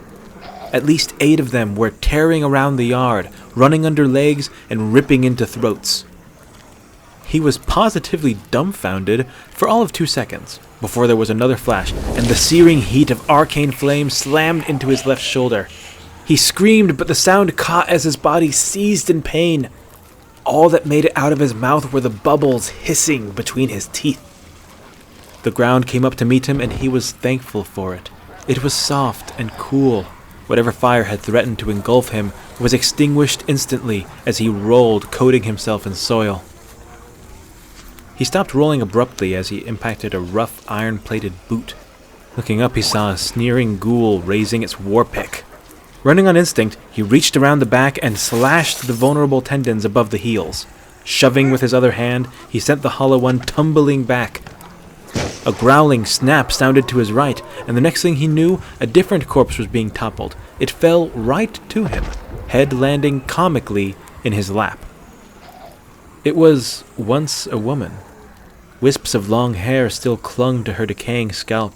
At least 8 of them were tearing around the yard, running under legs and ripping into throats. He was positively dumbfounded for all of 2 seconds, before there was another flash, and the searing heat of arcane flame slammed into his left shoulder. He screamed, but the sound caught as his body seized in pain. All that made it out of his mouth were the bubbles hissing between his teeth. The ground came up to meet him, and he was thankful for it. It was soft and cool. Whatever fire had threatened to engulf him was extinguished instantly as he rolled, coating himself in soil. He stopped rolling abruptly as he impacted a rough iron-plated boot. Looking up, he saw a sneering ghoul raising its war pick. Running on instinct, he reached around the back and slashed the vulnerable tendons above the heels. Shoving with his other hand, he sent the hollow one tumbling back. A growling snap sounded to his right, and the next thing he knew, a different corpse was being toppled. It fell right to him, head landing comically in his lap. It was once a woman. Wisps of long hair still clung to her decaying scalp.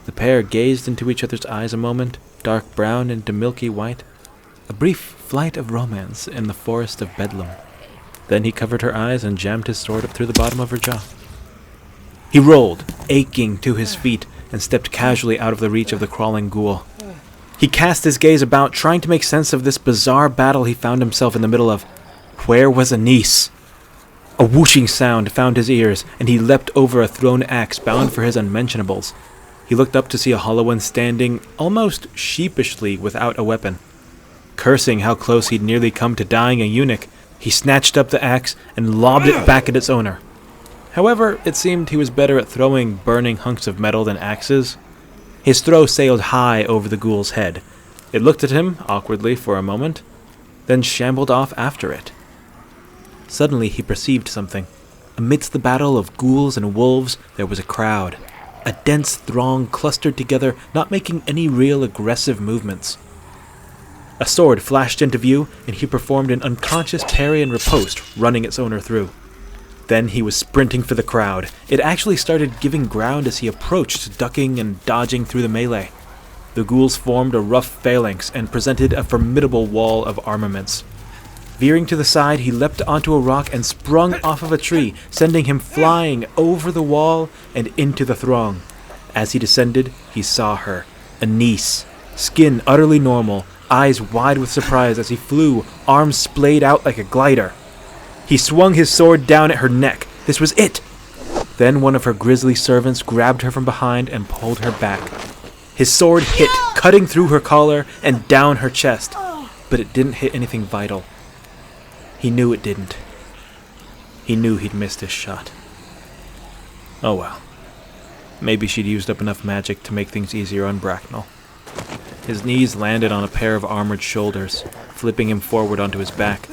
The pair gazed into each other's eyes a moment, dark brown into milky white. A brief flight of romance in the forest of Bedlam. Then he covered her eyes and jammed his sword up through the bottom of her jaw. He rolled, aching to his feet, and stepped casually out of the reach of the crawling ghoul. He cast his gaze about, trying to make sense of this bizarre battle he found himself in the middle of. Where was Anise? A whooshing sound found his ears, and he leapt over a thrown axe bound for his unmentionables. He looked up to see a hollow one standing, almost sheepishly, without a weapon. Cursing how close he'd nearly come to dying a eunuch, he snatched up the axe and lobbed it back at its owner. However, it seemed he was better at throwing burning hunks of metal than axes. His throw sailed high over the ghoul's head. It looked at him, awkwardly, for a moment, then shambled off after it. Suddenly he perceived something. Amidst the battle of ghouls and wolves, there was a crowd. A dense throng clustered together, not making any real aggressive movements. A sword flashed into view, and he performed an unconscious parry and riposte, running its owner through. Then he was sprinting for the crowd. It actually started giving ground as he approached, ducking and dodging through the melee. The ghouls formed a rough phalanx and presented a formidable wall of armaments. Veering to the side, he leapt onto a rock and sprung off of a tree, sending him flying over the wall and into the throng. As he descended, he saw her, Anise, skin utterly normal, eyes wide with surprise as he flew, arms splayed out like a glider. He swung his sword down at her neck. This was it! Then one of her grisly servants grabbed her from behind and pulled her back. His sword hit, cutting through her collar and down her chest, but it didn't hit anything vital. He knew it didn't. He knew he'd missed his shot. Oh well. Maybe she'd used up enough magic to make things easier on Bracknell. His knees landed on a pair of armored shoulders, flipping him forward onto his back.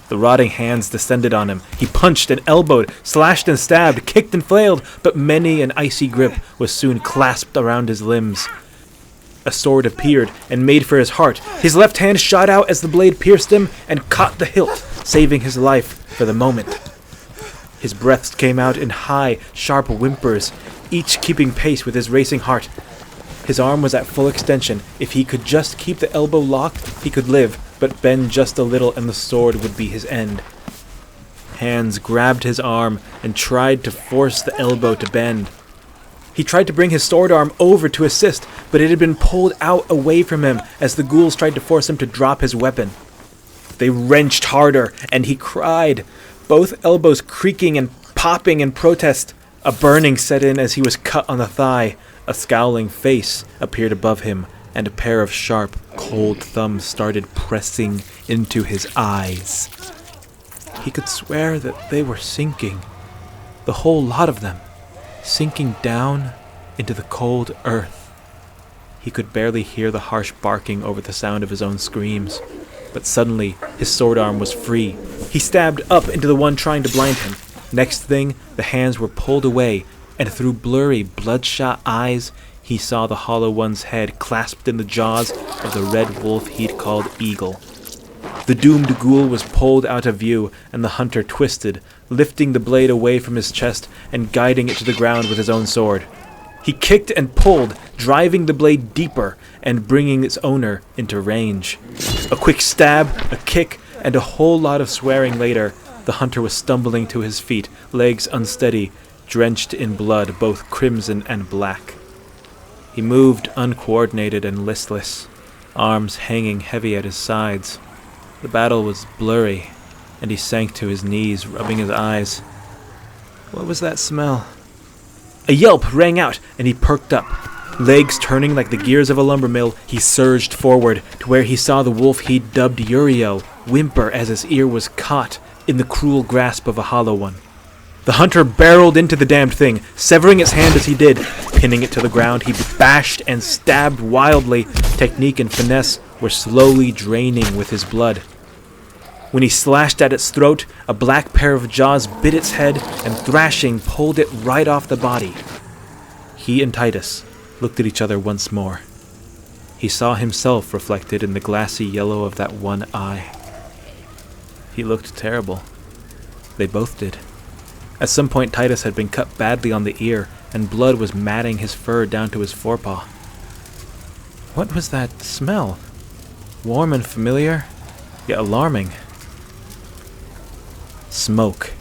The rotting hands descended on him. He punched and elbowed, slashed and stabbed, kicked and flailed, but many an icy grip was soon clasped around his limbs. A sword appeared and made for his heart. His left hand shot out as the blade pierced him and caught the hilt, saving his life for the moment. His breaths came out in high, sharp whimpers, each keeping pace with his racing heart. His arm was at full extension. If he could just keep the elbow locked, he could live, but bend just a little and the sword would be his end. Hands grabbed his arm and tried to force the elbow to bend. He tried to bring his sword arm over to assist, but it had been pulled out away from him as the ghouls tried to force him to drop his weapon. They wrenched harder, and he cried, both elbows creaking and popping in protest. A burning set in as he was cut on the thigh. A scowling face appeared above him, and a pair of sharp, cold thumbs started pressing into his eyes. He could swear that they were sinking, the whole lot of them, sinking down into the cold earth. He could barely hear the harsh barking over the sound of his own screams, but suddenly his sword arm was free. He stabbed up into the one trying to blind him. Next thing, the hands were pulled away, and through blurry, bloodshot eyes, he saw the hollow one's head clasped in the jaws of the red wolf he'd called Eagle. The doomed ghoul was pulled out of view, and the hunter twisted, lifting the blade away from his chest and guiding it to the ground with his own sword. He kicked and pulled, driving the blade deeper and bringing its owner into range. A quick stab, a kick, and a whole lot of swearing later, the hunter was stumbling to his feet, legs unsteady, drenched in blood, both crimson and black. He moved uncoordinated and listless, arms hanging heavy at his sides. The battle was blurry, and he sank to his knees, rubbing his eyes. What was that smell? A yelp rang out, and he perked up. Legs turning like the gears of a lumber mill, he surged forward to where he saw the wolf he'd dubbed Uriel whimper as his ear was caught in the cruel grasp of a hollow one. The hunter barreled into the damned thing, severing its hand as he did. Pinning it to the ground, he bashed and stabbed wildly. Technique and finesse were slowly draining with his blood. When he slashed at its throat, a black pair of jaws bit its head, and thrashing pulled it right off the body. He and Titus looked at each other once more. He saw himself reflected in the glassy yellow of that one eye. He looked terrible. They both did. At some point, Titus had been cut badly on the ear, and blood was matting his fur down to his forepaw. What was that smell? Warm and familiar, yet alarming. Smoke.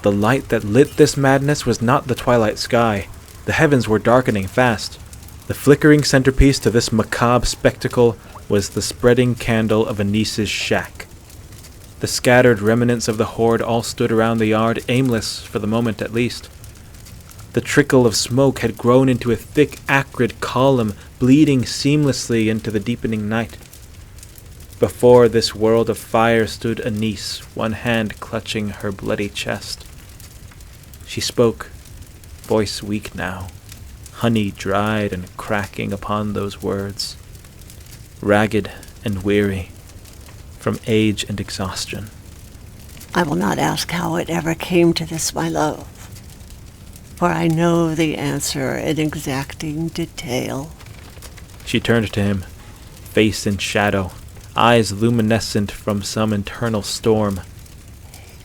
The light that lit this madness was not the twilight sky. The heavens were darkening fast. The flickering centerpiece to this macabre spectacle was the spreading candle of Anise's shack. The scattered remnants of the horde all stood around the yard, aimless for the moment at least. The trickle of smoke had grown into a thick, acrid column, bleeding seamlessly into the deepening night. Before this world of fire stood Anise, one hand clutching her bloody chest. She spoke, voice weak now, honey dried and cracking upon those words, ragged and weary from age and exhaustion. I will not ask how it ever came to this, my love, for I know the answer in exacting detail. She turned to him, face in shadow, eyes luminescent from some internal storm.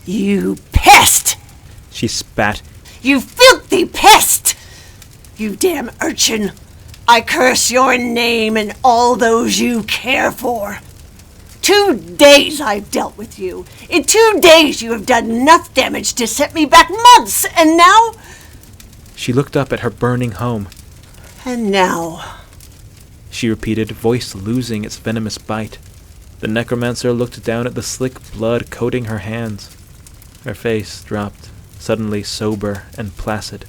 You pest! She spat. You filthy pest! You damn urchin! I curse your name and all those you care for. 2 days I've dealt with you. In 2 days you have done enough damage to set me back months, and now... She looked up at her burning home. And now... She repeated, voice losing its venomous bite. The necromancer looked down at the slick blood coating her hands. Her face dropped, suddenly sober and placid.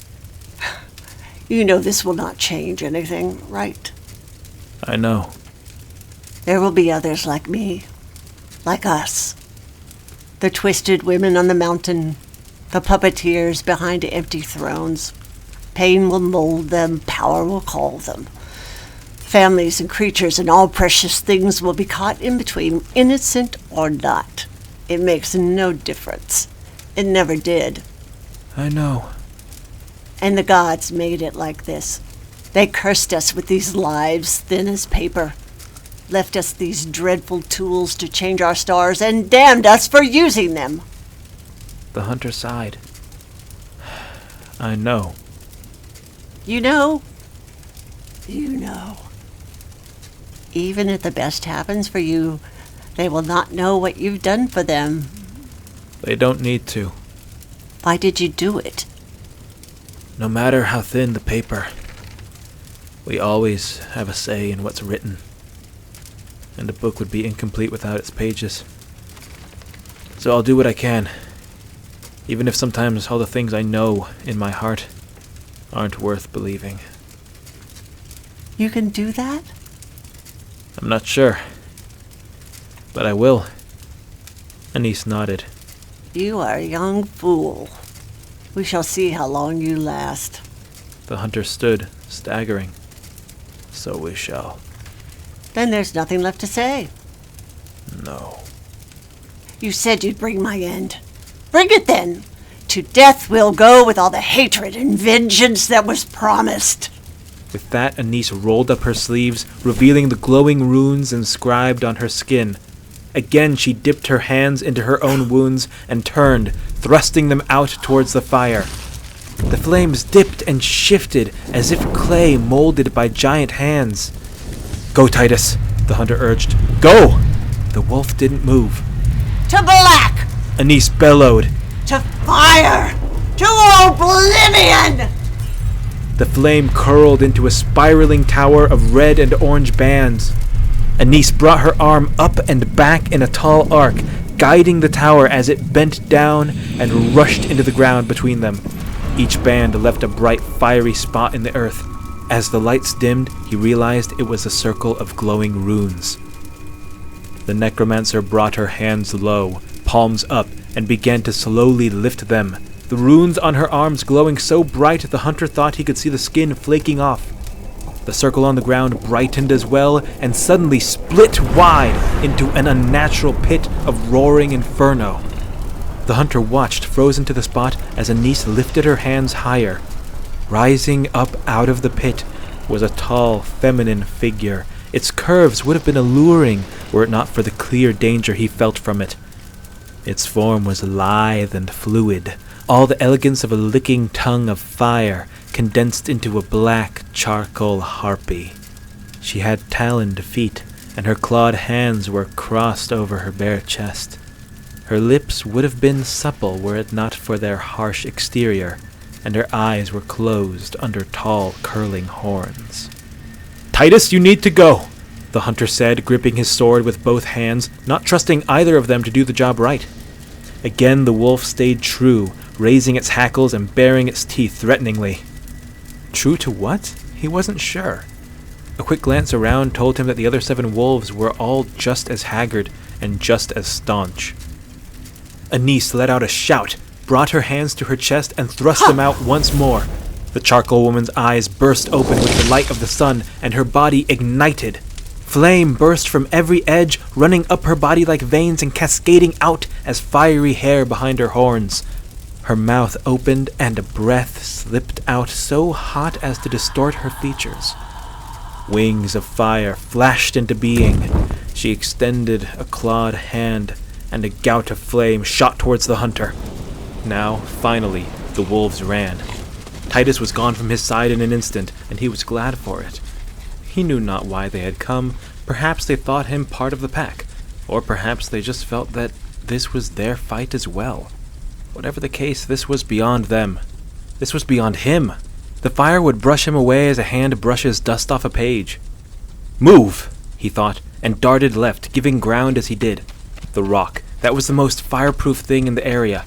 You know this will not change anything, right? I know. There will be others like me, like us. The twisted women on the mountain, the puppeteers behind empty thrones. Pain will mold them, power will call them. Families and creatures and all precious things will be caught in between, innocent or not. It makes no difference. It never did. I know. And the gods made it like this. They cursed us with these lives thin as paper, left us these dreadful tools to change our stars, and damned us for using them. The hunter sighed. I know. You know? You know. Even if the best happens for you, they will not know what you've done for them. They don't need to. Why did you do it? No matter how thin the paper, we always have a say in what's written. And a book would be incomplete without its pages. So I'll do what I can, even if sometimes all the things I know in my heart aren't worth believing. You can do that? I'm not sure, but I will. Anise nodded. You are a young fool. We shall see how long you last. The hunter stood, staggering. So we shall. Then there's nothing left to say. No. You said you'd bring my end. Bring it then. To death we'll go with all the hatred and vengeance that was promised. With that, Anise rolled up her sleeves, revealing the glowing runes inscribed on her skin. Again she dipped her hands into her own wounds and turned, thrusting them out towards the fire. The flames dipped and shifted as if clay molded by giant hands. Go, Titus, the hunter urged. Go! The wolf didn't move. To black! Anise bellowed. To fire! To oblivion! The flame curled into a spiraling tower of red and orange bands. Anise brought her arm up and back in a tall arc, guiding the tower as it bent down and rushed into the ground between them. Each band left a bright, fiery spot in the earth. As the lights dimmed, he realized it was a circle of glowing runes. The necromancer brought her hands low, palms up, and began to slowly lift them, the runes on her arms glowing so bright the hunter thought he could see the skin flaking off. The circle on the ground brightened as well, and suddenly split wide into an unnatural pit of roaring inferno. The hunter watched, frozen to the spot, as Anise lifted her hands higher. Rising up out of the pit was a tall, feminine figure. Its curves would have been alluring were it not for the clear danger he felt from it. Its form was lithe and fluid, all the elegance of a licking tongue of fire condensed into a black charcoal harpy. She had taloned feet, and her clawed hands were crossed over her bare chest. Her lips would have been supple were it not for their harsh exterior, and her eyes were closed under tall, curling horns. "Titus, you need to go," the hunter said, gripping his sword with both hands, not trusting either of them to do the job right. Again the wolf stayed true, raising its hackles and baring its teeth threateningly. True to what? He wasn't sure. A quick glance around told him that the other 7 wolves were all just as haggard and just as staunch. Anise let out a shout, brought her hands to her chest, and thrust them out once more. The charcoal woman's eyes burst open with the light of the sun, and her body ignited. Flame burst from every edge, running up her body like veins and cascading out as fiery hair behind her horns. Her mouth opened, and a breath slipped out so hot as to distort her features. Wings of fire flashed into being. She extended a clawed hand, and a gout of flame shot towards the hunter. Now, finally, the wolves ran. Titus was gone from his side in an instant, and he was glad for it. He knew not why they had come. Perhaps they thought him part of the pack, or perhaps they just felt that this was their fight as well. Whatever the case, this was beyond them. This was beyond him. The fire would brush him away as a hand brushes dust off a page. "Move!" he thought, and darted left, giving ground as he did. The rock, that was the most fireproof thing in the area.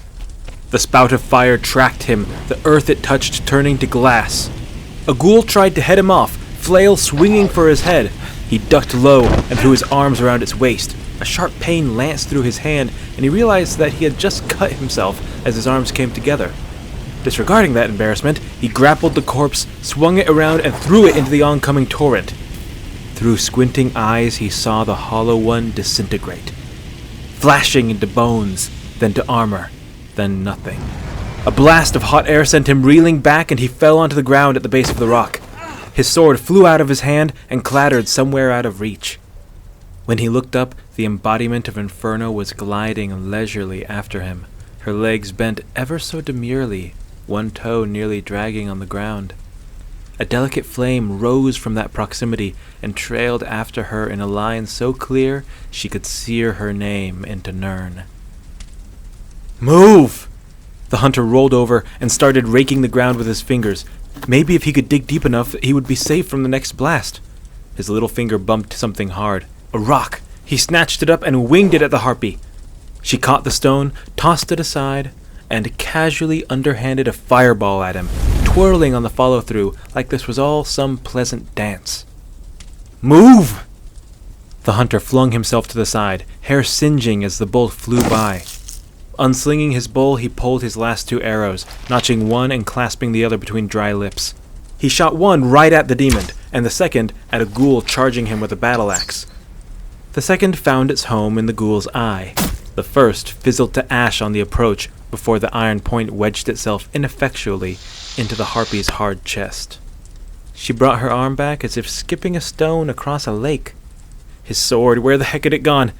The spout of fire tracked him, the earth it touched turning to glass. A ghoul tried to head him off, flail swinging for his head. He ducked low and threw his arms around its waist. A sharp pain lanced through his hand, and he realized that he had just cut himself as his arms came together. Disregarding that embarrassment, he grappled the corpse, swung it around, and threw it into the oncoming torrent. Through squinting eyes, he saw the hollow one disintegrate, flashing into bones, then to armor, then nothing. A blast of hot air sent him reeling back, and he fell onto the ground at the base of the rock. His sword flew out of his hand and clattered somewhere out of reach. When he looked up, the embodiment of Inferno was gliding leisurely after him, her legs bent ever so demurely, one toe nearly dragging on the ground. A delicate flame rose from that proximity and trailed after her in a line so clear she could sear her name into Nirn. "Move!" The hunter rolled over and started raking the ground with his fingers. Maybe if he could dig deep enough, he would be safe from the next blast. His little finger bumped something hard. A rock. He snatched it up and winged it at the harpy. She caught the stone, tossed it aside, and casually underhanded a fireball at him, twirling on the follow-through like this was all some pleasant dance. "Move!" The hunter flung himself to the side, hair singeing as the bolt flew by. Unslinging his bow, he pulled his last 2 arrows, notching one and clasping the other between dry lips. He shot one right at the demon, and the second at a ghoul charging him with a battle axe. The second found its home in the ghoul's eye. The first fizzled to ash on the approach before the iron point wedged itself ineffectually into the harpy's hard chest. She brought her arm back as if skipping a stone across a lake. His sword, where the heck had it gone?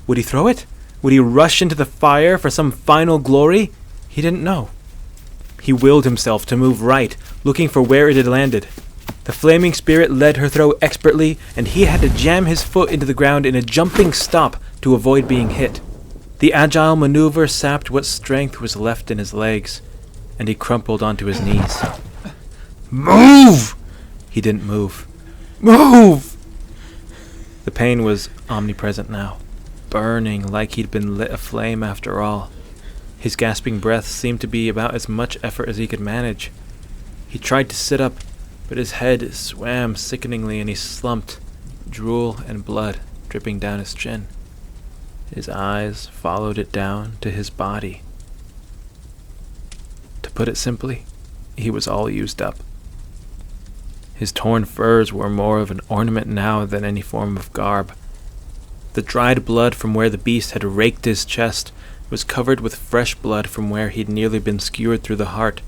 Would he throw it? Would he rush into the fire for some final glory? He didn't know. He willed himself to move right, looking for where it had landed. The flaming spirit led her throw expertly, and he had to jam his foot into the ground in a jumping stop to avoid being hit. The agile maneuver sapped what strength was left in his legs, and he crumpled onto his knees. "Move!" He didn't move. "Move!" The pain was omnipresent now, burning like he'd been lit aflame after all. His gasping breath seemed to be about as much effort as he could manage. He tried to sit up, but his head swam sickeningly and he slumped, drool and blood dripping down his chin. His eyes followed it down to his body. To put it simply, he was all used up. His torn furs were more of an ornament now than any form of garb. The dried blood from where the beast had raked his chest was covered with fresh blood from where he'd nearly been skewered through the heart.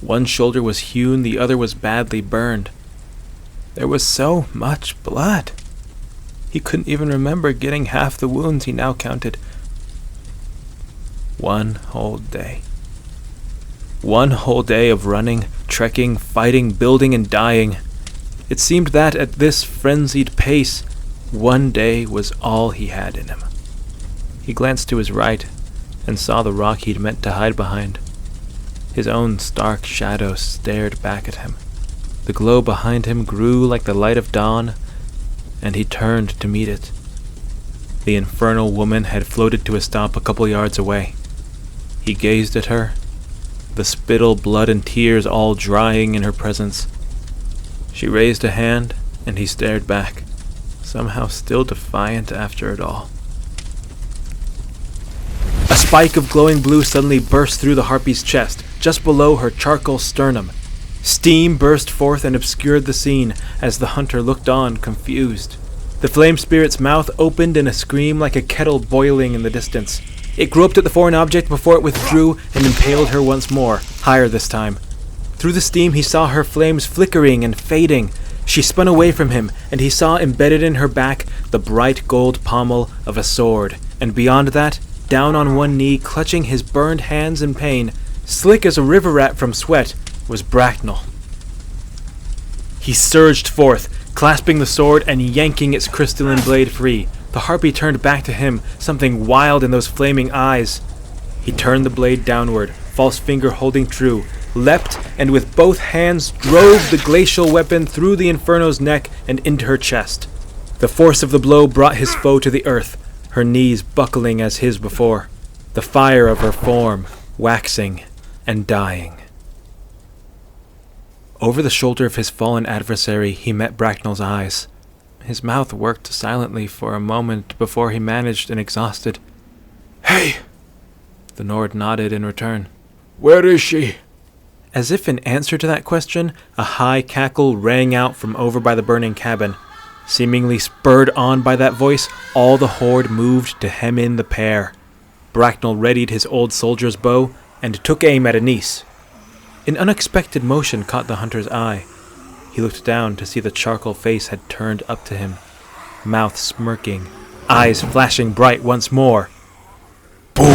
One shoulder was hewn, the other was badly burned. There was so much blood. He couldn't even remember getting half the wounds he now counted. One whole day. One whole day of running, trekking, fighting, building, and dying. It seemed that, at this frenzied pace, one day was all he had in him. He glanced to his right and saw the rock he'd meant to hide behind. His own stark shadow stared back at him. The glow behind him grew like the light of dawn, and he turned to meet it. The infernal woman had floated to a stop a couple yards away. He gazed at her, the spittle, blood, and tears all drying in her presence. She raised a hand, and he stared back, somehow still defiant after it all. A spike of glowing blue suddenly burst through the harpy's chest, just below her charcoal sternum. Steam burst forth and obscured the scene as the hunter looked on, confused. The flame spirit's mouth opened in a scream like a kettle boiling in the distance. It groped at the foreign object before it withdrew and impaled her once more, higher this time. Through the steam he saw her flames flickering and fading. She spun away from him, and he saw embedded in her back the bright gold pommel of a sword, and beyond that, down on one knee, clutching his burned hands in pain, slick as a river rat from sweat, was Bracknell. He surged forth, clasping the sword and yanking its crystalline blade free. The harpy turned back to him, something wild in those flaming eyes. He turned the blade downward, false finger holding true, leapt, and with both hands drove the glacial weapon through the Inferno's neck and into her chest. The force of the blow brought his foe to the earth, her knees buckling as his before, the fire of her form waxing and dying. Over the shoulder of his fallen adversary, he met Bracknell's eyes. His mouth worked silently for a moment before he managed an exhausted, "Hey!" The Nord nodded in return. "Where is she?" As if in answer to that question, a high cackle rang out from over by the burning cabin. Seemingly spurred on by that voice, all the horde moved to hem in the pair. Bracknell readied his old soldier's bow and took aim at Anise. An unexpected motion caught the hunter's eye. He looked down to see the charcoal face had turned up to him, mouth smirking, eyes flashing bright once more. Boom!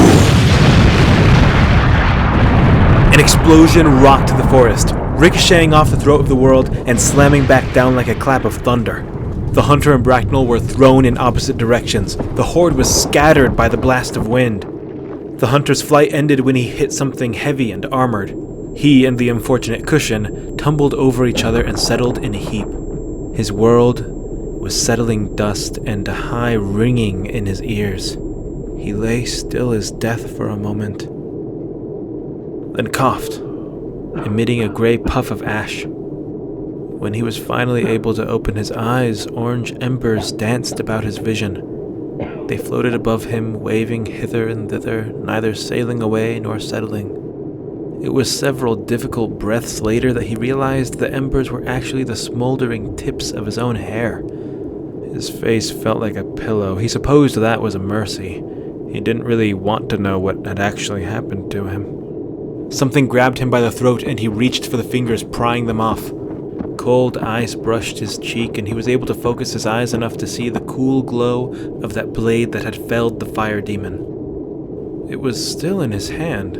An explosion rocked the forest, ricocheting off the throat of the world and slamming back down like a clap of thunder. The hunter and Bracknell were thrown in opposite directions. The horde was scattered by the blast of wind. The hunter's flight ended when he hit something heavy and armored. He and the unfortunate cushion tumbled over each other and settled in a heap. His world was settling dust and a high ringing in his ears. He lay still as death for a moment, then coughed, emitting a gray puff of ash. When he was finally able to open his eyes, orange embers danced about his vision. They floated above him, waving hither and thither, neither sailing away nor settling. It was several difficult breaths later that he realized the embers were actually the smoldering tips of his own hair. His face felt like a pillow. He supposed that was a mercy. He didn't really want to know what had actually happened to him. Something grabbed him by the throat and he reached for the fingers, prying them off. Cold ice brushed his cheek and he was able to focus his eyes enough to see the cool glow of that blade that had felled the fire demon. It was still in his hand,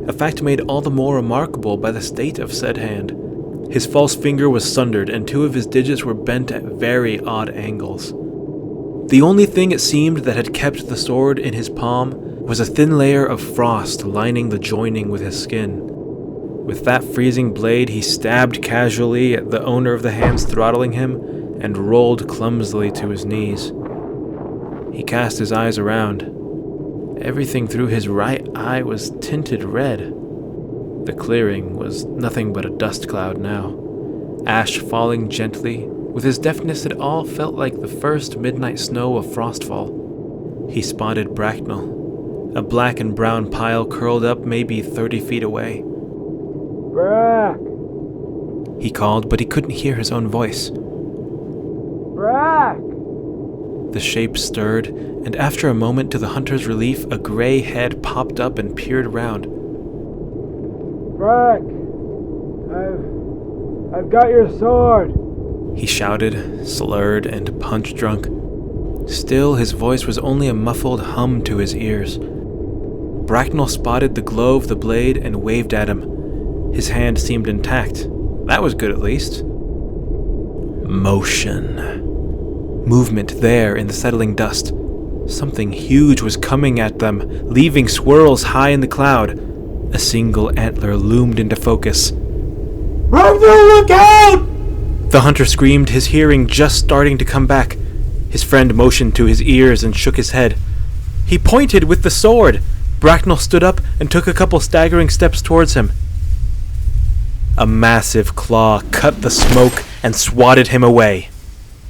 a fact made all the more remarkable by the state of said hand. His false finger was sundered and two of his digits were bent at very odd angles. The only thing it seemed that had kept the sword in his palm was a thin layer of frost lining the joining with his skin. With that freezing blade, he stabbed casually at the owner of the hands throttling him and rolled clumsily to his knees. He cast his eyes around. Everything through his right eye was tinted red. The clearing was nothing but a dust cloud now. ash falling gently. With his deftness, it all felt like the first midnight snow of Frostfall. He spotted Bracknell, a black and brown pile curled up maybe 30 feet away. Brack! He called, but he couldn't hear his own voice. Brack! The shape stirred, and after a moment, to the hunter's relief, a gray head popped up and peered around. Brack! I've got your sword! He shouted, slurred, and punch-drunk. Still, his voice was only a muffled hum to his ears. Bracknell spotted the glow of the blade and waved at him. His hand seemed intact. That was good, at least. Motion. Movement there in the settling dust. Something huge was coming at them, leaving swirls high in the cloud. A single antler loomed into focus. Bracknell, look out! The hunter screamed, his hearing just starting to come back. His friend motioned to his ears and shook his head. He pointed with the sword. Bracknell stood up and took a couple staggering steps towards him. A massive claw cut the smoke and swatted him away.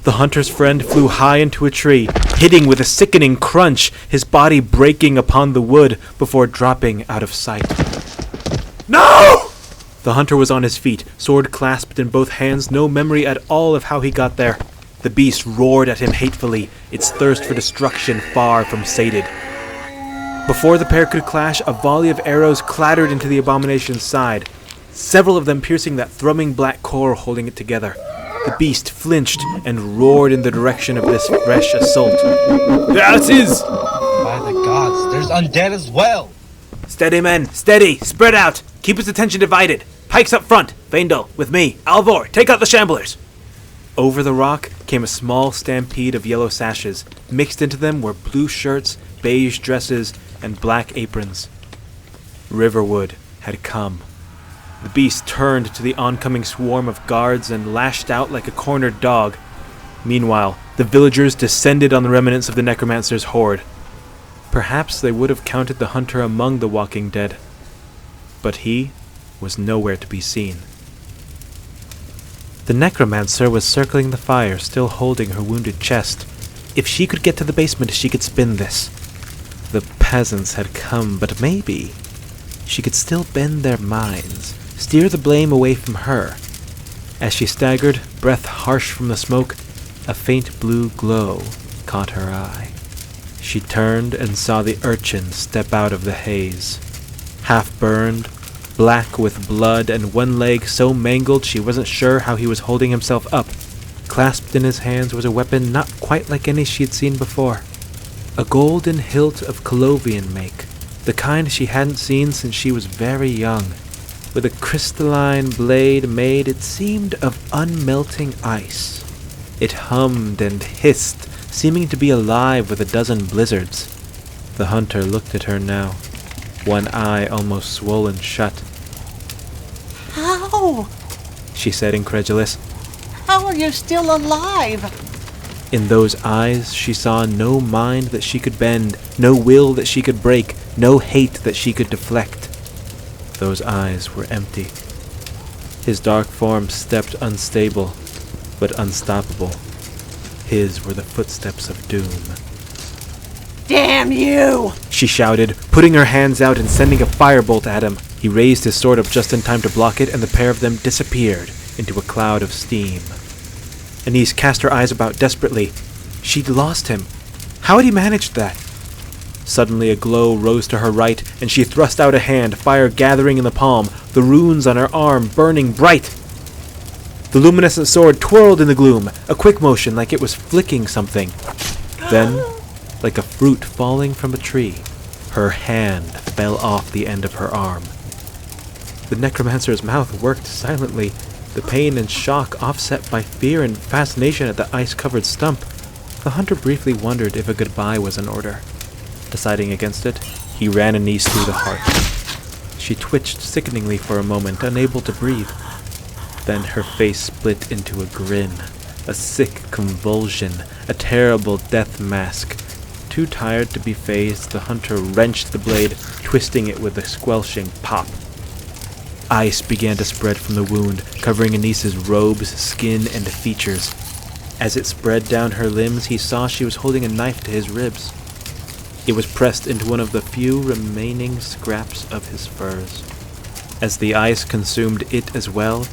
The hunter's friend flew high into a tree, hitting with a sickening crunch, his body breaking upon the wood before dropping out of sight. No! The hunter was on his feet, sword clasped in both hands, no memory at all of how he got there. The beast roared at him hatefully, its thirst for destruction far from sated. Before the pair could clash, a volley of arrows clattered into the abomination's side, several of them piercing that thrumming black core holding it together. The beast flinched and roared in the direction of this fresh assault. The asses! By the gods, there's undead as well! Steady, men, steady! Spread out! Keep its attention divided! Pikes up front! Faendal, with me! Alvor, take out the shamblers! Over the rock came a small stampede of yellow sashes. Mixed into them were blue shirts, beige dresses, and black aprons. Riverwood had come. The beast turned to the oncoming swarm of guards and lashed out like a cornered dog. Meanwhile, the villagers descended on the remnants of the necromancer's horde. Perhaps they would have counted the hunter among the walking dead. But he was nowhere to be seen. The necromancer was circling the fire, still holding her wounded chest. If she could get to the basement, she could spin this. The peasants had come, but maybe she could still bend their minds, steer the blame away from her. As she staggered, breath harsh from the smoke, a faint blue glow caught her eye. She turned and saw the urchin step out of the haze. Half-burned, black with blood, and one leg so mangled she wasn't sure how he was holding himself up. Clasped in his hands was a weapon not quite like any she had seen before. A golden hilt of Colovian make, the kind she hadn't seen since she was very young. With a crystalline blade made, it seemed, of unmelting ice. It hummed and hissed, seeming to be alive with a dozen blizzards. The hunter looked at her now, one eye almost swollen shut. How? She said, incredulous. How are you still alive? In those eyes she saw no mind that she could bend, no will that she could break, no hate that she could deflect. Those eyes were empty. His dark form stepped unstable, but unstoppable. His were the footsteps of doom. Damn you! She shouted, putting her hands out and sending a firebolt at him. He raised his sword up just in time to block it, and the pair of them disappeared into a cloud of steam. Anise cast her eyes about desperately. She'd lost him. How had he managed that? Suddenly a glow rose to her right, and she thrust out a hand, fire gathering in the palm, the runes on her arm burning bright. The luminescent sword twirled in the gloom, a quick motion like it was flicking something. Then, like a fruit falling from a tree, her hand fell off the end of her arm. The necromancer's mouth worked silently, the pain and shock offset by fear and fascination at the ice-covered stump. The hunter briefly wondered if a goodbye was in order. Deciding against it, he ran Anise through the heart. She twitched sickeningly for a moment, unable to breathe. Then her face split into a grin, a sick convulsion, a terrible death mask. Too tired to be phased, the hunter wrenched the blade, twisting it with a squelching pop. Ice began to spread from the wound, covering Anise's robes, skin, and features. As it spread down her limbs, he saw she was holding a knife to his ribs. It was pressed into one of the few remaining scraps of his furs. As the ice consumed it as well,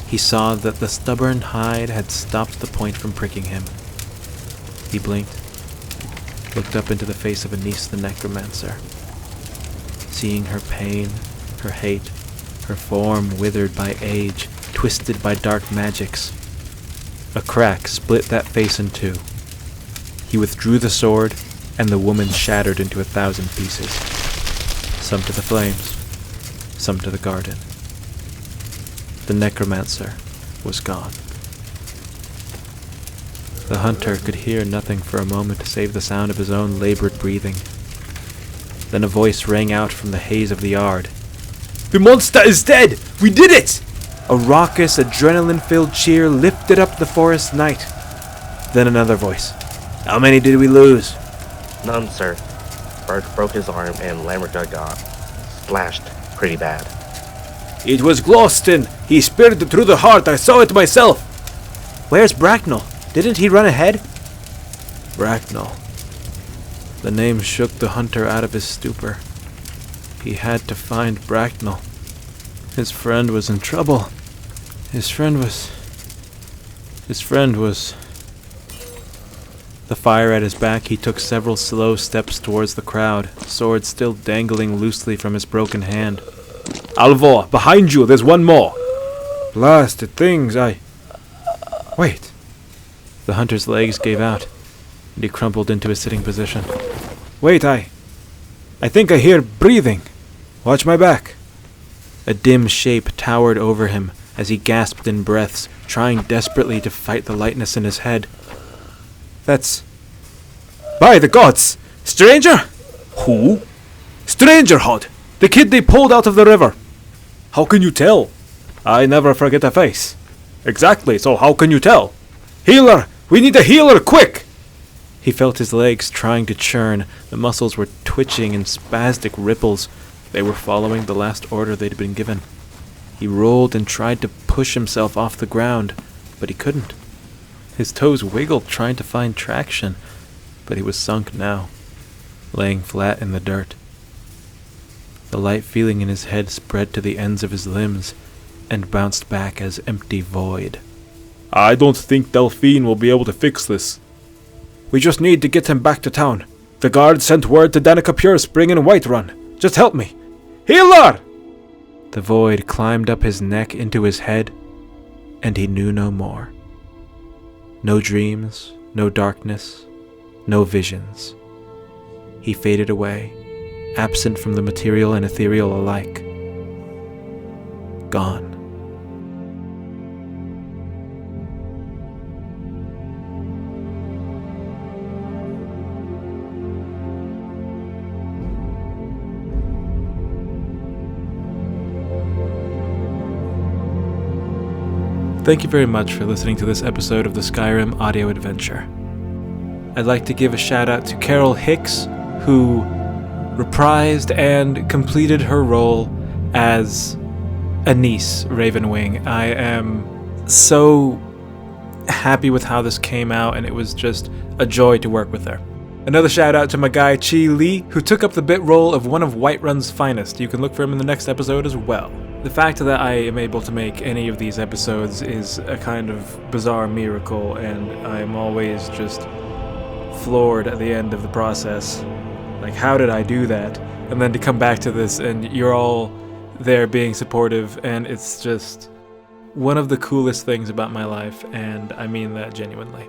he saw that the stubborn hide had stopped the point from pricking him. He blinked, looked up into the face of Anise the Necromancer. Seeing her pain, her hate, her form withered by age, twisted by dark magics, a crack split that face in two. He withdrew the sword, and the woman shattered into 1,000 pieces. Some to the flames, some to the garden. The necromancer was gone. The hunter could hear nothing for a moment save the sound of his own labored breathing. Then a voice rang out from the haze of the yard. "The monster is dead! We did it!" A raucous, adrenaline-filled cheer lifted up the forest night. Then another voice. "How many did we lose?" None, sir. Bert broke his arm and Lambert got slashed pretty bad. "It was Gloston! He speared through the heart! I saw it myself!" "Where's Bracknell? Didn't he run ahead?" Bracknell. The name shook the hunter out of his stupor. He had to find Bracknell. His friend was in trouble. His friend was... The fire at his back, he took several slow steps towards the crowd, sword still dangling loosely from his broken hand. "Alvor, behind you, there's one more!" "Blasted things, Wait." The hunter's legs gave out, and he crumpled into his sitting position. "Wait, I think I hear breathing. Watch my back." A dim shape towered over him as he gasped in breaths, trying desperately to fight the lightness in his head. "That's... By the gods! Stranger?" "Who?" "Stranger Hod! The kid they pulled out of the river." "How can you tell?" "I never forget a face." "Exactly, so how can you tell?" "Healer! We need a healer, quick!" He felt his legs trying to churn. The muscles were twitching in spastic ripples. They were following the last order they'd been given. He rolled and tried to push himself off the ground, but he couldn't. His toes wiggled, trying to find traction, but he was sunk now, laying flat in the dirt. The light feeling in his head spread to the ends of his limbs and bounced back as empty void. "I don't think Delphine will be able to fix this. We just need to get him back to town. The guard sent word to Danica Pure Spring in Whiterun. Just help me. Healer!" The void climbed up his neck into his head, and he knew no more. No dreams, no darkness, no visions. He faded away, absent from the material and ethereal alike. Gone. Thank you very much for listening to this episode of the Skyrim audio adventure. I'd like to give a shout out to Carol Hicks, who reprised and completed her role as Anise Ravenwing. I am so happy with how this came out, and it was just a joy to work with her. Another shout out to my guy Chi Lee, who took up the bit role of one of Whiterun's finest. You can look for him in the next episode as well. The fact that I am able to make any of these episodes is a kind of bizarre miracle, and I'm always just floored at the end of the process. Like, how did I do that? And then to come back to this, and you're all there being supportive, and it's just one of the coolest things about my life, and I mean that genuinely.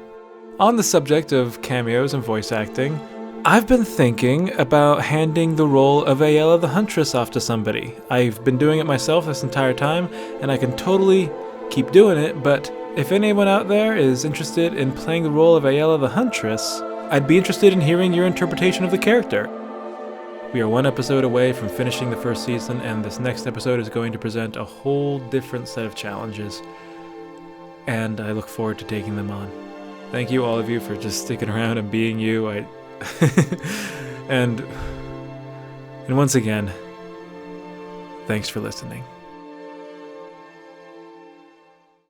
On the subject of cameos and voice acting, I've been thinking about handing the role of Ayala the Huntress off to somebody. I've been doing it myself this entire time, and I can totally keep doing it, but if anyone out there is interested in playing the role of Ayala the Huntress, I'd be interested in hearing your interpretation of the character. We are one episode away from finishing the first season, and this next episode is going to present a whole different set of challenges, and I look forward to taking them on. Thank you, all of you, for just sticking around and being you. And once again, thanks for listening.